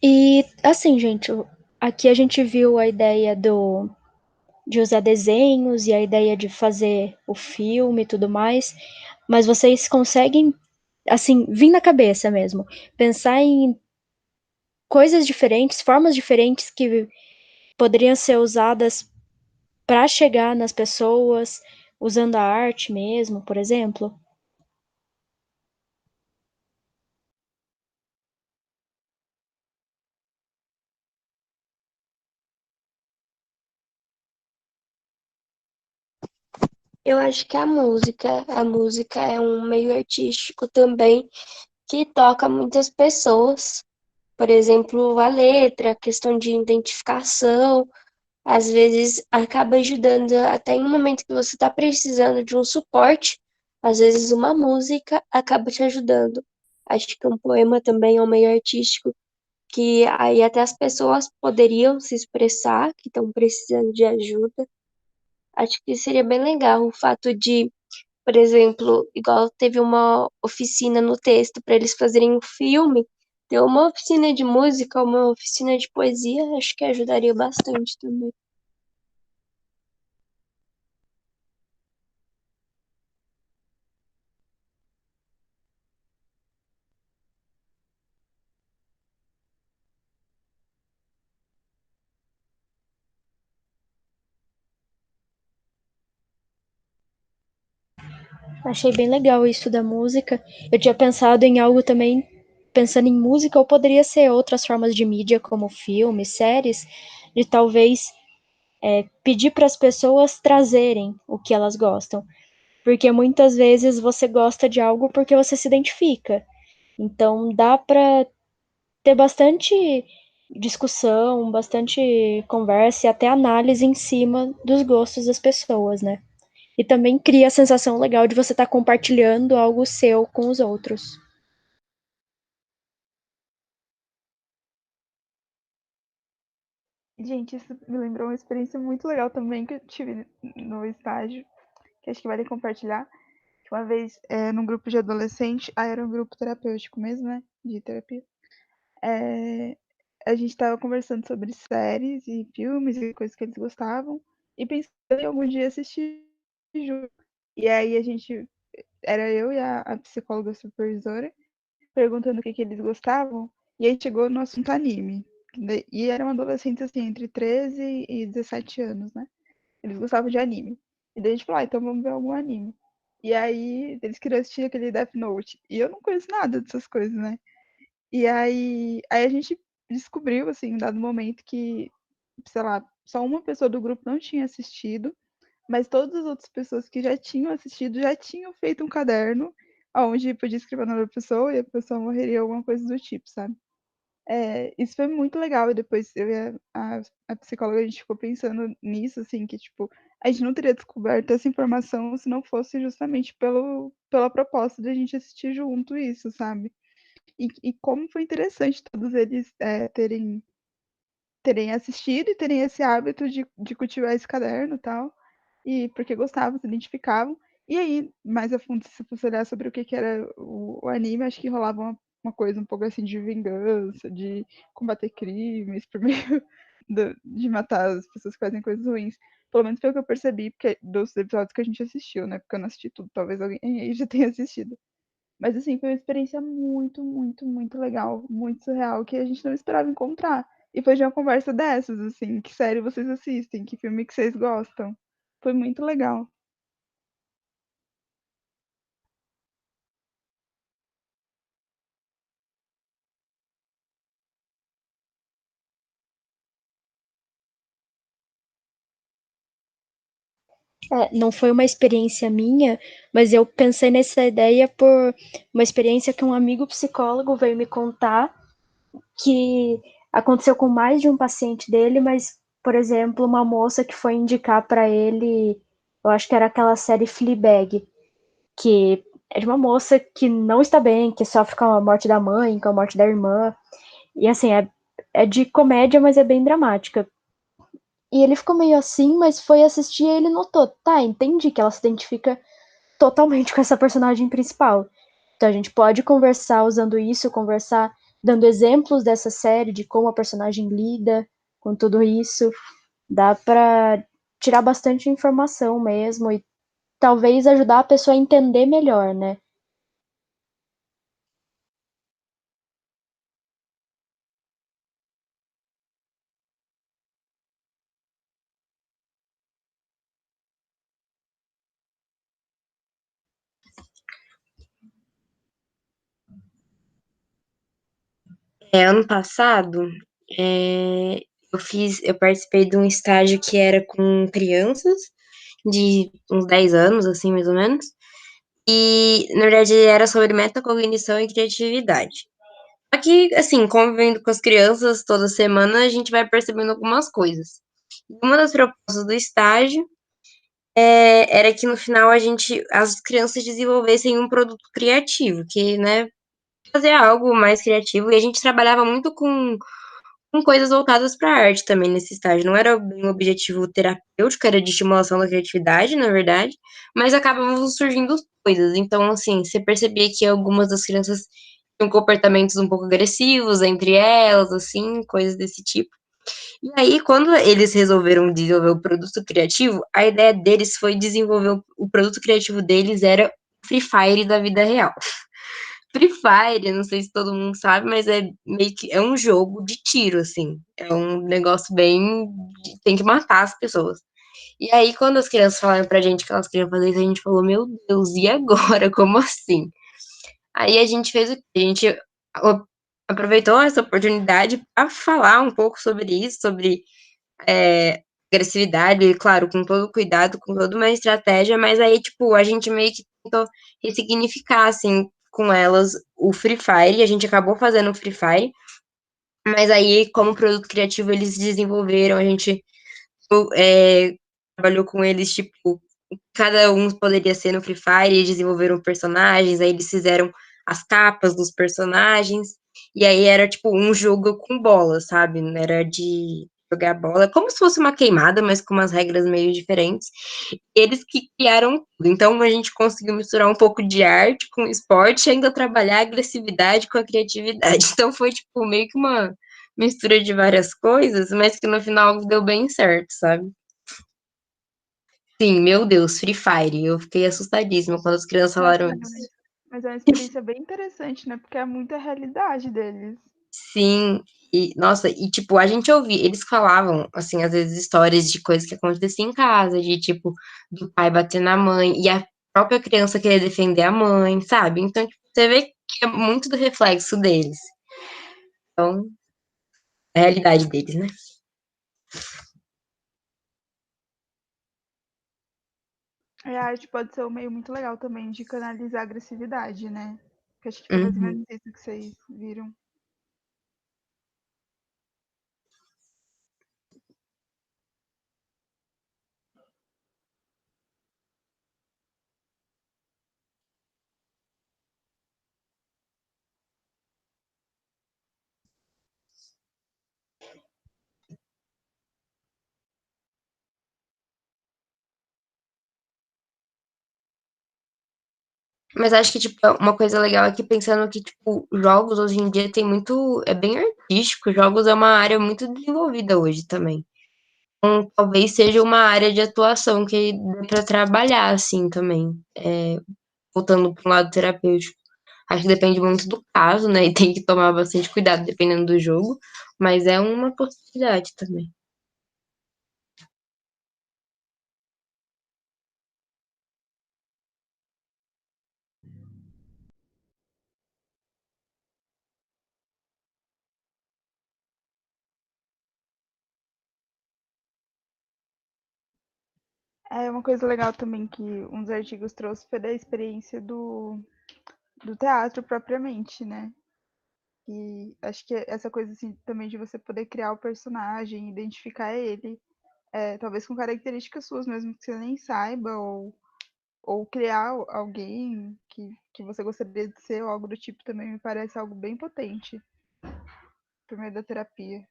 E assim, gente, aqui a gente viu a ideia de usar desenhos e a ideia de fazer o filme e tudo mais, mas vocês conseguem, assim, vir na cabeça mesmo, pensar em coisas diferentes, formas diferentes que poderiam ser usadas para chegar nas pessoas, usando a arte mesmo, por exemplo? Eu acho que a música é um meio artístico também que toca muitas pessoas. Por exemplo, a letra, a questão de identificação, às vezes acaba ajudando até em um momento que você está precisando de um suporte, às vezes uma música acaba te ajudando. Acho que um poema também é um meio artístico que aí até as pessoas poderiam se expressar, que estão precisando de ajuda. Acho que seria bem legal o fato de, por exemplo, igual teve uma oficina no texto para eles fazerem um filme, ter uma oficina de música, uma oficina de poesia, acho que ajudaria bastante também. Achei bem legal isso da música. Eu tinha pensado em algo também, pensando em música, ou poderia ser outras formas de mídia, como filmes, séries, de talvez pedir para as pessoas trazerem o que elas gostam. Porque muitas vezes você gosta de algo porque você se identifica. Então dá para ter bastante discussão, bastante conversa e até análise em cima dos gostos das pessoas, né? E também cria a sensação legal de você estar compartilhando algo seu com os outros. Gente, isso me lembrou uma experiência muito legal também que eu tive no estágio, que acho que vale compartilhar. Que uma vez, num grupo de adolescente, era um grupo terapêutico mesmo, né? De terapia. É, a gente tava conversando sobre séries e filmes e coisas que eles gostavam, e pensando em algum dia assistir junto. E aí a gente, era eu e a psicóloga supervisora, perguntando o que eles gostavam, e aí chegou no assunto anime. E eram adolescentes assim, entre 13 e 17 anos, né? Eles gostavam de anime. E daí a gente falou, então vamos ver algum anime. E aí eles queriam assistir aquele Death Note. E eu não conheço nada dessas coisas, né? E aí a gente descobriu, assim, em dado momento que, sei lá, só uma pessoa do grupo não tinha assistido, mas todas as outras pessoas que já tinham assistido já tinham feito um caderno onde podia escrever o nome da pessoa e a pessoa morreria, alguma coisa do tipo, sabe? Isso foi muito legal. E depois eu e a psicóloga, a gente ficou pensando nisso, assim, que, tipo, a gente não teria descoberto essa informação se não fosse justamente pela proposta de a gente assistir junto isso, sabe? E como foi interessante todos eles terem assistido e terem esse hábito de cultivar esse caderno e tal. e porque gostavam, se identificavam. E aí, mais a fundo, se fosse olhar sobre o que, que era o anime, acho que rolava uma coisa um pouco assim de vingança, de combater crimes por meio de matar as pessoas que fazem coisas ruins. Pelo menos foi o que eu percebi porque, dos episódios que a gente assistiu, né? Porque eu não assisti tudo, talvez alguém aí já tenha assistido. Mas assim, foi uma experiência muito, muito, muito legal, muito surreal, que a gente não esperava encontrar. E foi de uma conversa dessas, assim, que série vocês assistem, que filme que vocês gostam. Foi muito legal. Não foi uma experiência minha, mas eu pensei nessa ideia por uma experiência que um amigo psicólogo veio me contar, que aconteceu com mais de um paciente dele, mas, por exemplo, uma moça que foi indicar para ele, eu acho que era aquela série Fleabag, que é de uma moça que não está bem, que sofre com a morte da mãe, com a morte da irmã, e assim, é de comédia, mas é bem dramática. E ele ficou meio assim, mas foi assistir e ele notou, tá, entendi que ela se identifica totalmente com essa personagem principal. Então a gente pode conversar usando isso, conversar dando exemplos dessa série, de como a personagem lida com tudo isso. Dá pra tirar bastante informação mesmo e talvez ajudar a pessoa a entender melhor, né? Ano passado, eu participei de um estágio que era com crianças de uns 10 anos, assim, mais ou menos. E, na verdade, era sobre metacognição e criatividade. Só que, assim, convivendo com as crianças toda semana, a gente vai percebendo algumas coisas. Uma das propostas do estágio era que no final as crianças desenvolvessem um produto criativo, que, né, fazer algo mais criativo. E a gente trabalhava muito com coisas voltadas para a arte também nesse estágio. Não era bem um objetivo terapêutico, era de estimulação da criatividade, na verdade, mas acabavam surgindo coisas. Então, assim, você percebia que algumas das crianças tinham comportamentos um pouco agressivos entre elas, assim, coisas desse tipo. E aí, quando eles resolveram desenvolver o produto criativo, a ideia deles foi desenvolver o produto criativo deles era o Free Fire da vida real. Free Fire, não sei se todo mundo sabe, mas é meio que é um jogo de tiro, assim. É um negócio bem. Tem que matar as pessoas. E aí, quando as crianças falaram pra gente que elas queriam fazer isso, a gente falou, meu Deus, e agora? Como assim? Aí a gente fez o quê? A gente aproveitou essa oportunidade para falar um pouco sobre isso, sobre agressividade, e claro, com todo cuidado, com toda uma estratégia, mas aí, tipo, a gente meio que tentou ressignificar, assim, com elas o Free Fire, e a gente acabou fazendo o Free Fire, mas aí, como produto criativo, eles desenvolveram, a gente é, trabalhou com eles, tipo, cada um poderia ser no Free Fire, e desenvolveram personagens, aí eles fizeram as capas dos personagens, e aí era, tipo, um jogo com bola, sabe? Era de jogar bola, como se fosse uma queimada, mas com umas regras meio diferentes. Eles que criaram tudo. Então a gente conseguiu misturar um pouco de arte com esporte e ainda trabalhar a agressividade com a criatividade. Então foi, tipo, meio que uma mistura de várias coisas, mas que no final deu bem certo, sabe? Sim, meu Deus, Free Fire. Eu fiquei assustadíssima quando as crianças Nossa, falaram isso. mas é uma experiência bem interessante, né? Porque é muita realidade deles. Sim, e nossa, e tipo, a gente ouvia, eles falavam, assim, às vezes histórias de coisas que aconteciam em casa, de tipo, do pai bater na mãe e a própria criança querer defender a mãe, sabe? Então, tipo, você vê que é muito do reflexo deles. Então, é a realidade deles, né? E a arte pode ser um meio muito legal também de canalizar a agressividade, né? Que acho que foi mais ou Uhum. menos isso que vocês viram. Mas acho que, tipo, uma coisa legal aqui, pensando que, tipo, jogos hoje em dia tem muito. É bem artístico, jogos é uma área muito desenvolvida hoje também. Então, talvez seja uma área de atuação que dê pra trabalhar, assim, também. Voltando para um lado terapêutico. Acho que depende muito do caso, né? E tem que tomar bastante cuidado dependendo do jogo. Mas é uma possibilidade também. É uma coisa legal também que um dos artigos trouxe foi da experiência do teatro propriamente, né? E acho que essa coisa assim também de você poder criar o personagem, identificar ele, talvez com características suas mesmo que você nem saiba, ou criar alguém que você gostaria de ser, ou algo do tipo também me parece algo bem potente por meio da terapia.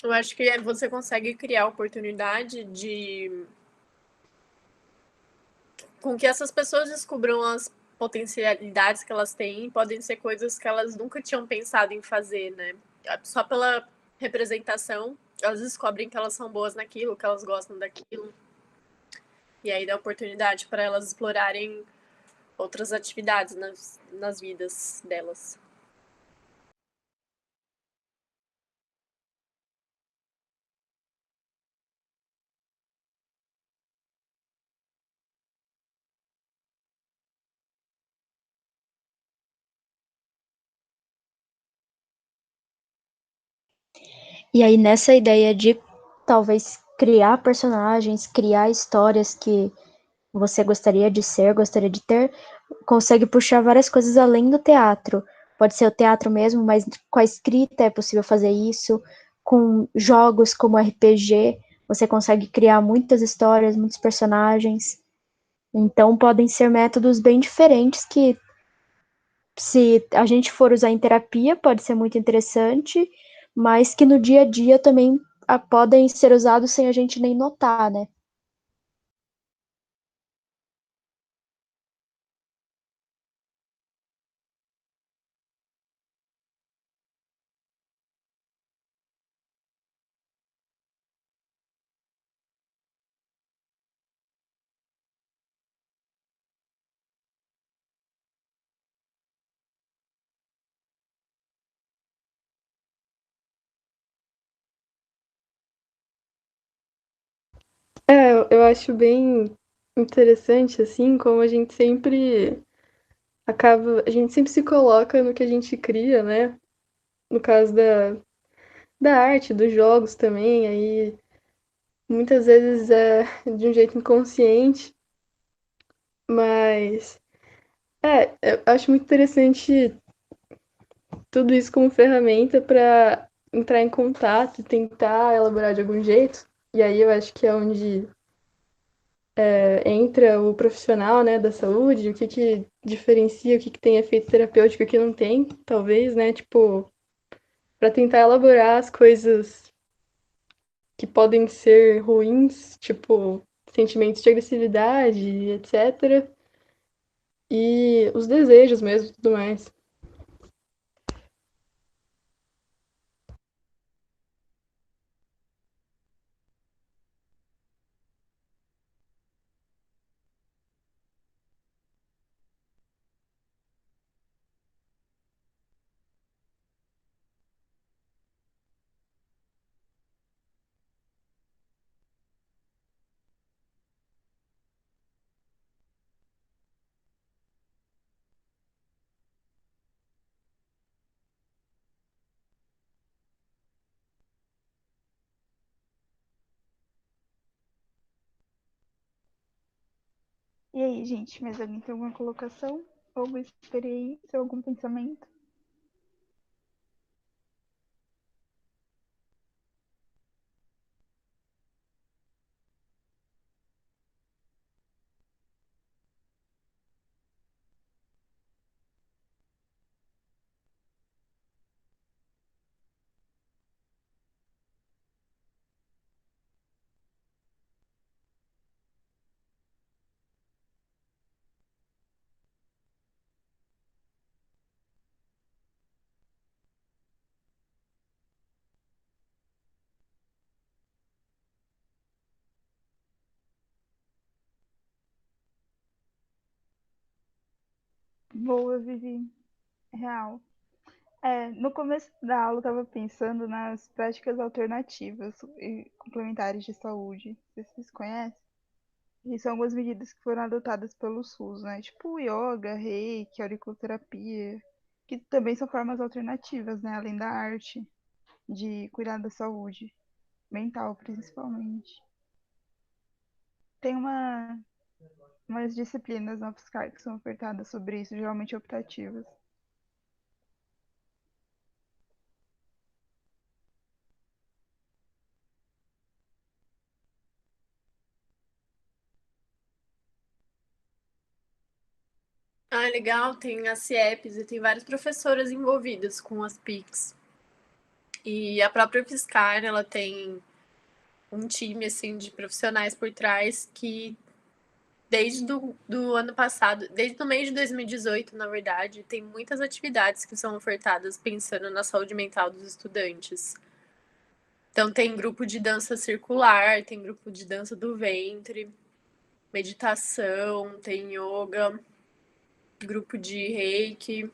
Eu acho que você consegue criar oportunidade de com que essas pessoas descubram as potencialidades que elas têm, podem ser coisas que elas nunca tinham pensado em fazer, né? Só pela representação, elas descobrem que elas são boas naquilo, que elas gostam daquilo, e aí dá oportunidade para elas explorarem outras atividades nas vidas delas. E aí, nessa ideia de talvez criar personagens, criar histórias que você gostaria de ser, gostaria de ter, consegue puxar várias coisas além do teatro. Pode ser o teatro mesmo, mas com a escrita é possível fazer isso. Com jogos como RPG, você consegue criar muitas histórias, muitos personagens. Então, podem ser métodos bem diferentes que, se a gente for usar em terapia, pode ser muito interessante, mas que no dia a dia também podem ser usados sem a gente nem notar, né? Eu acho bem interessante, assim, como a gente sempre a gente sempre se coloca no que a gente cria, né? No caso da arte, dos jogos também, aí muitas vezes é de um jeito inconsciente, mas eu acho muito interessante tudo isso como ferramenta para entrar em contato e tentar elaborar de algum jeito. E aí eu acho que é onde entra o profissional, né, da saúde, o que que diferencia, o que que tem efeito terapêutico e o que não tem, talvez, né, tipo, para tentar elaborar as coisas que podem ser ruins, tipo, sentimentos de agressividade, etc. E os desejos mesmo, e tudo mais. E aí, gente, mais alguém tem alguma colocação? Alguma experiência, algum pensamento? Boa, Vivi. Real. No começo da aula eu estava pensando nas práticas alternativas e complementares de saúde. Vocês conhecem? E são algumas medidas que foram adotadas pelo SUS, né? Tipo yoga, reiki, auriculoterapia, que também são formas alternativas, né? Além da arte, de cuidar da saúde mental, principalmente. Tem umas disciplinas na UFSCar que são ofertadas sobre isso, geralmente optativas. Ah, legal, tem as CIEPs e tem várias professoras envolvidas com as PICs. E a própria UFSCar, ela tem um time, assim, de profissionais por trás que desde do ano passado, desde o mês de 2018, na verdade, tem muitas atividades que são ofertadas pensando na saúde mental dos estudantes. Então tem grupo de dança circular, tem grupo de dança do ventre, meditação, tem yoga, grupo de reiki,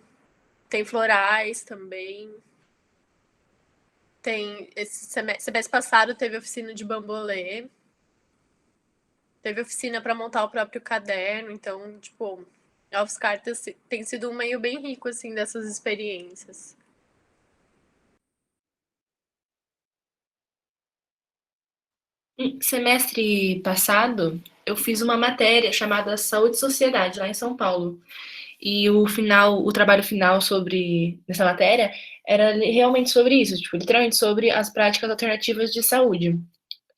tem florais também. Tem esse semestre passado teve oficina de bambolê. Teve oficina para montar o próprio caderno, então, tipo, a UFSCar tem sido um meio bem rico, assim, dessas experiências. Semestre passado, eu fiz uma matéria chamada Saúde e Sociedade, lá em São Paulo. E o trabalho final sobre essa matéria era realmente sobre isso, tipo, literalmente sobre as práticas alternativas de saúde.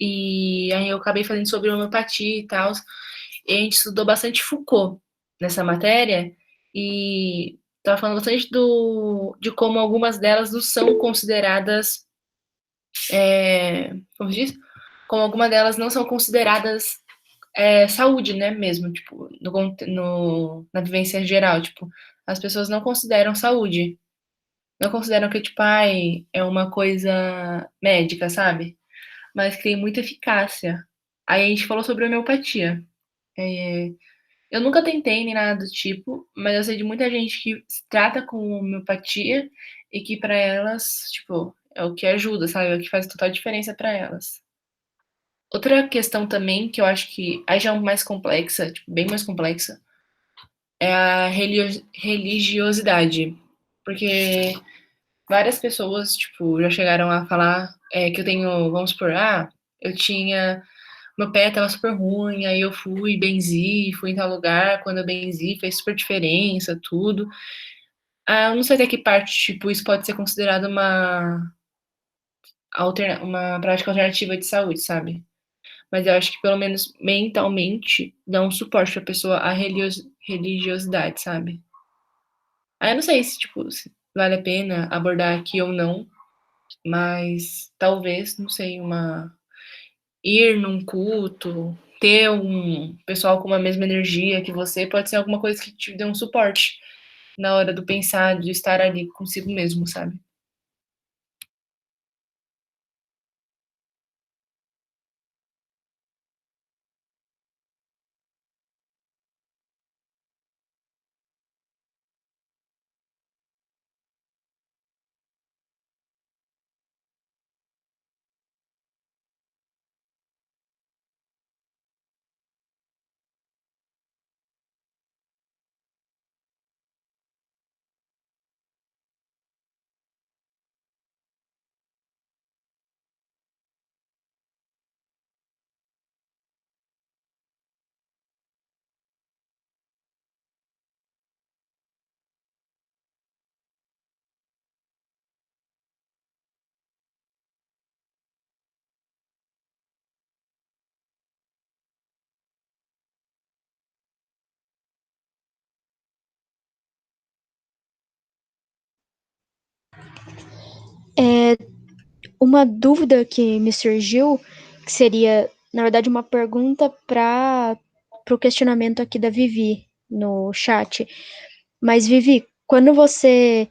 E aí eu acabei fazendo sobre homeopatia e tal. E a gente estudou bastante Foucault nessa matéria e estava falando bastante de como algumas delas não são consideradas, como se diz? Como algumas delas não são consideradas saúde, né, mesmo, tipo, na vivência geral, tipo, as pessoas não consideram saúde, não consideram que, tipo, ai, é uma coisa médica, sabe? Mas que tem muita eficácia. Aí a gente falou sobre homeopatia. É, eu nunca tentei nem nada do tipo, mas eu sei de muita gente que se trata com homeopatia e que pra elas, tipo, é o que ajuda, sabe? É o que faz total diferença pra elas. Outra questão também que eu acho que aí já é mais complexa, tipo, bem mais complexa, é a religiosidade. Porque várias pessoas, tipo, já chegaram a falar que eu tenho, vamos supor, eu tinha meu pé tava super ruim, aí eu fui, benzi, fui em tal lugar, quando eu benzi, fez super diferença, tudo. Eu não sei até que parte, tipo, isso pode ser considerado uma prática alternativa de saúde, sabe? Mas eu acho que pelo menos mentalmente dá um suporte pra pessoa à religiosidade, sabe? Aí eu não sei se, tipo, se vale a pena abordar aqui ou não, mas talvez, não sei, ir num culto, ter um pessoal com a mesma energia que você, pode ser alguma coisa que te dê um suporte na hora do pensar, de estar ali consigo mesmo, sabe? Uma dúvida que me surgiu, que seria, na verdade, uma pergunta para o questionamento aqui da Vivi no chat. Mas, Vivi, quando você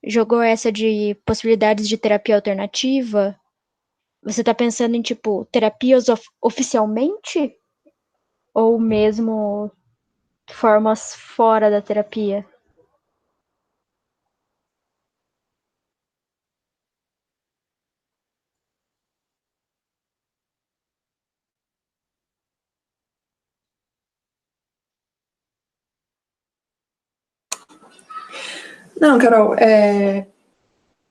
jogou essa de possibilidades de terapia alternativa, você tá pensando em, tipo, terapias oficialmente? Ou mesmo formas fora da terapia? Não, Carol,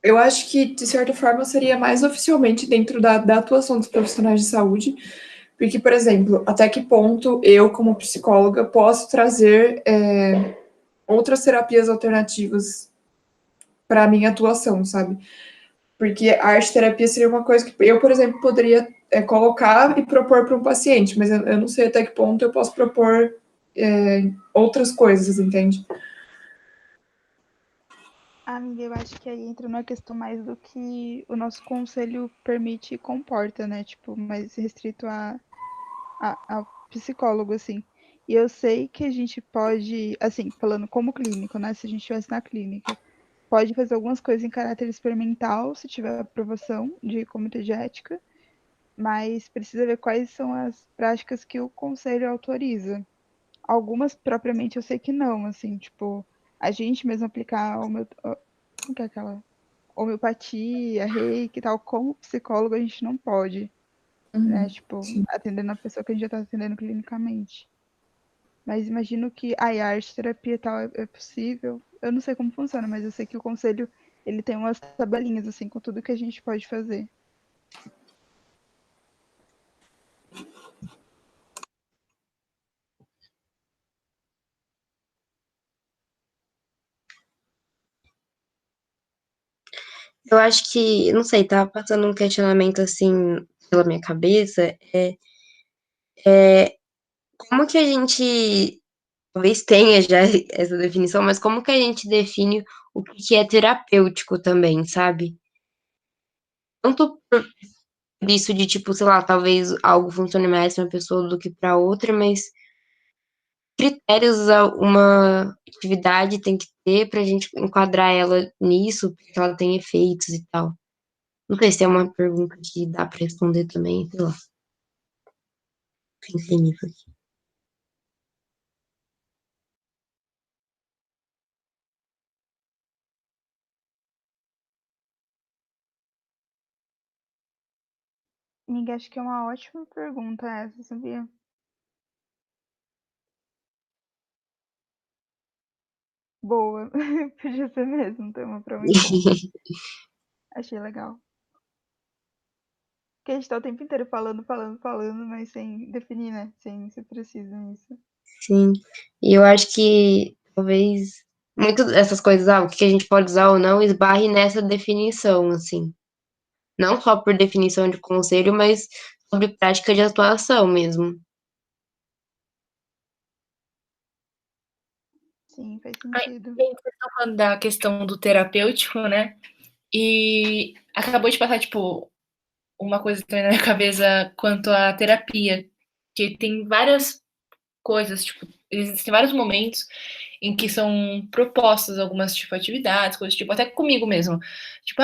eu acho que, de certa forma, seria mais oficialmente dentro da atuação dos profissionais de saúde, porque, por exemplo, até que ponto eu, como psicóloga, posso trazer outras terapias alternativas para a minha atuação, sabe? Porque a arte-terapia seria uma coisa que eu, por exemplo, poderia colocar e propor para um paciente, mas eu não sei até que ponto eu posso propor outras coisas, entende? Amiga, eu acho que aí entra numa questão mais do que o nosso conselho permite e comporta, né? Tipo, mais restrito a psicólogo, assim. E eu sei que a gente pode, assim, falando como clínico, né? Se a gente estivesse na clínica, pode fazer algumas coisas em caráter experimental, se tiver aprovação de comitê de ética, mas precisa ver quais são as práticas que o conselho autoriza. Algumas, propriamente, eu sei que não, assim, tipo, a gente mesmo aplicar como que é aquela? Homeopatia, reiki e tal, como psicólogo a gente não pode, né? Tipo, Sim. atendendo a pessoa que a gente já tá atendendo clinicamente. Mas imagino que a arte terapia e tal é possível. Eu não sei como funciona, mas eu sei que o conselho ele tem umas tabelinhas assim com tudo que a gente pode fazer. Eu acho que, não sei, tava passando um questionamento assim pela minha cabeça, como que a gente, talvez tenha já essa definição, mas como que a gente define o que que é terapêutico também, sabe? Tanto por isso de tipo, sei lá, talvez algo funcione mais para uma pessoa do que para outra, mas critérios uma atividade tem que ter pra gente enquadrar ela nisso, porque ela tem efeitos e tal. Não sei se é uma pergunta que dá pra responder também, sei lá. Pensei nisso aqui. Amiga, acho que é uma ótima pergunta essa, sabia? Boa. Podia ser mesmo um tema pra um encontro. Achei legal. Porque a gente tá o tempo inteiro falando, mas sem definir, né? Sem ser preciso nisso. Sim. E eu acho que talvez muitas dessas coisas, o que a gente pode usar ou não, esbarre nessa definição, assim. Não só por definição de conselho, mas sobre prática de atuação mesmo. Sim, faz Ai, sentido. gente, vocês estão falando da questão do terapêutico, né? E acabou de passar, tipo, uma coisa também na minha cabeça quanto à terapia, que tem várias coisas, tipo, existem vários momentos em que são propostas algumas, tipo, atividades, coisas tipo, até comigo mesmo. Tipo,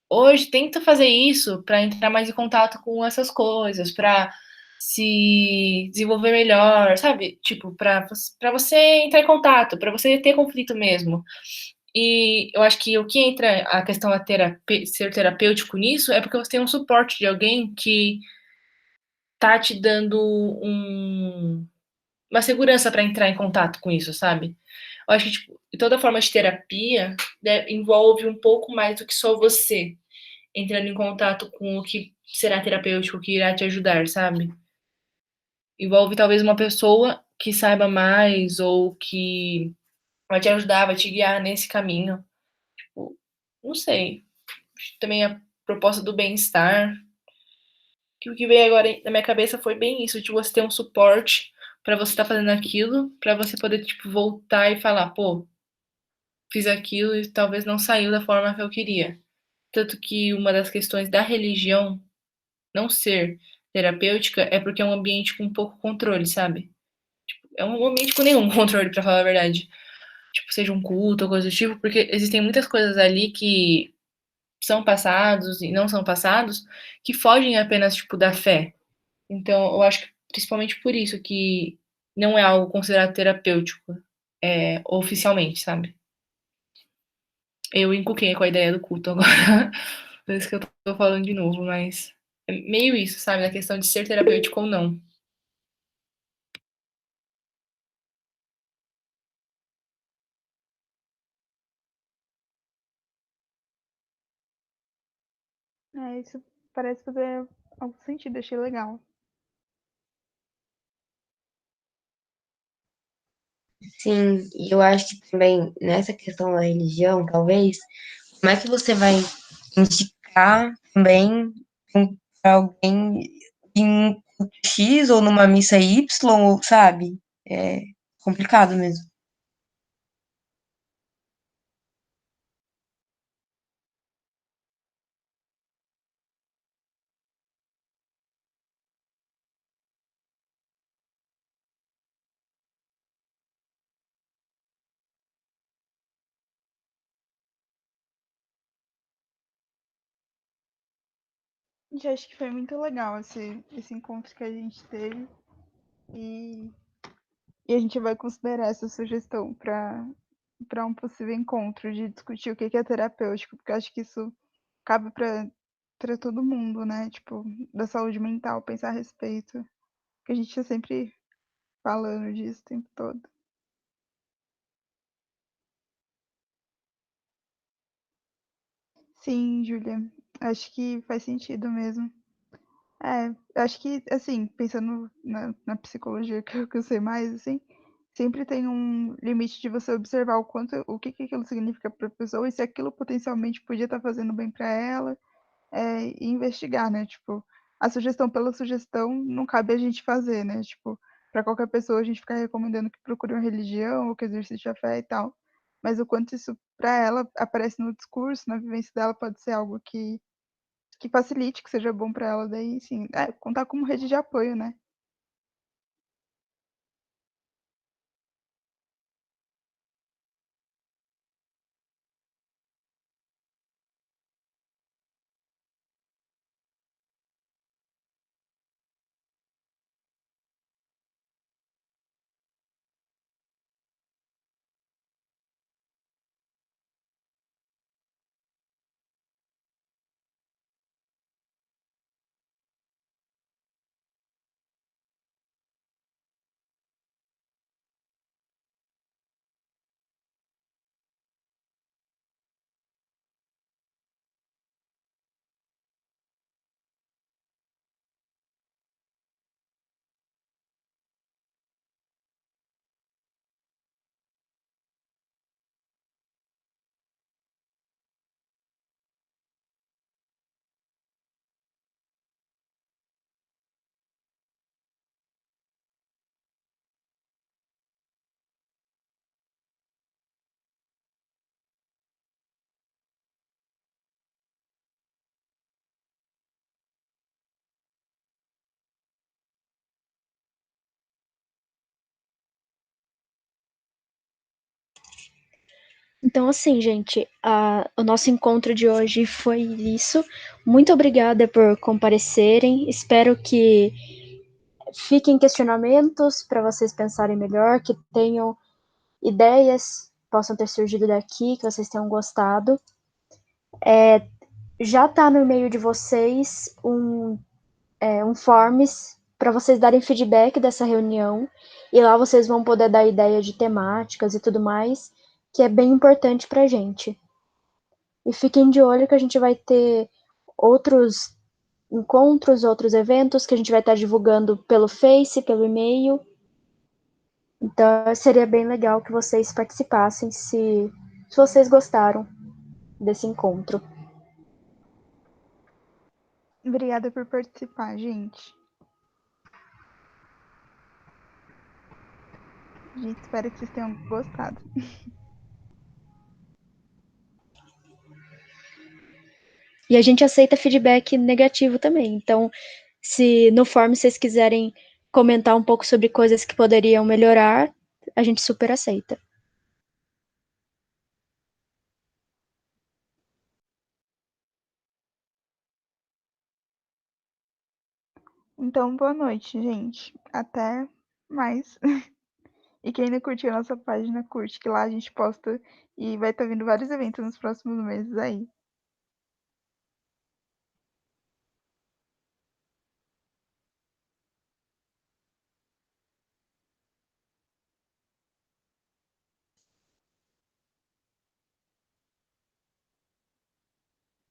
hoje tenta fazer isso para entrar mais em contato com essas coisas, para se desenvolver melhor, sabe? Tipo, para você entrar em contato, para você ter conflito mesmo. E eu acho que o que entra a questão da ser terapêutico nisso é porque você tem um suporte de alguém que tá te dando uma segurança para entrar em contato com isso, sabe? Eu acho que tipo, toda forma de terapia, né, envolve um pouco mais do que só você entrando em contato com o que será terapêutico, o que irá te ajudar, sabe? Envolve talvez uma pessoa que saiba mais ou que vai te ajudar, vai te guiar nesse caminho. Tipo, não sei. Também a proposta do bem-estar. Que o que veio agora na minha cabeça foi bem isso, de você ter um suporte para você estar fazendo aquilo, para você poder tipo voltar e falar, pô, fiz aquilo e talvez não saiu da forma que eu queria. Tanto que uma das questões da religião não ser terapêutica é porque é um ambiente com pouco controle, sabe? É um ambiente com nenhum controle, pra falar a verdade. Tipo, seja um culto ou coisa do tipo, porque existem muitas coisas ali que são passados e não são passados, que fogem apenas, tipo, da fé. Então, eu acho que principalmente por isso que não é algo considerado terapêutico, oficialmente, sabe? Eu encuquei com a ideia do culto agora, por isso que eu tô falando de novo, mas é meio isso, sabe? Na questão de ser terapêutico ou não. Isso parece fazer algum sentido, achei legal. Sim, e eu acho que também nessa questão da religião, talvez, como é que você vai indicar também para alguém em um culto X ou numa missa Y, ou, sabe? É complicado mesmo. Gente, acho que foi muito legal esse encontro que a gente teve. E, e a gente vai considerar essa sugestão para um possível encontro de discutir o que que é terapêutico, porque eu acho que isso cabe para todo mundo, né? Tipo, da saúde mental, pensar a respeito. Que a gente tá sempre falando disso o tempo todo. Sim, Júlia, acho que faz sentido mesmo. Acho que, assim, pensando na psicologia que eu sei mais, assim, sempre tem um limite de você observar o que que aquilo significa para a pessoa e se aquilo potencialmente podia estar fazendo bem para ela, e investigar, né? Tipo, a sugestão pela sugestão não cabe a gente fazer, né? Tipo, para qualquer pessoa a gente ficar recomendando que procure uma religião ou que exercite a fé e tal. Mas o quanto isso para ela aparece no discurso, na vivência dela, pode ser algo que facilite, que seja bom para ela, daí sim, contar como rede de apoio, né? Então, assim, gente, o nosso encontro de hoje foi isso. Muito obrigada por comparecerem. Espero que fiquem questionamentos para vocês pensarem melhor, que tenham ideias possam ter surgido daqui, que vocês tenham gostado. Já está no e-mail de vocês um forms para vocês darem feedback dessa reunião, e lá vocês vão poder dar ideia de temáticas e tudo mais, que é bem importante para a gente. E fiquem de olho que a gente vai ter outros encontros, outros eventos que a gente vai estar divulgando pelo Face, pelo e-mail. Então seria bem legal que vocês participassem se vocês gostaram desse encontro. Obrigada por participar, gente. Gente, espero que vocês tenham gostado. E a gente aceita feedback negativo também. Então, se no form vocês quiserem comentar um pouco sobre coisas que poderiam melhorar, a gente super aceita. Então, boa noite, gente. Até mais. E quem ainda curtiu a nossa página, curte, que lá a gente posta e vai estar vindo vários eventos nos próximos meses aí.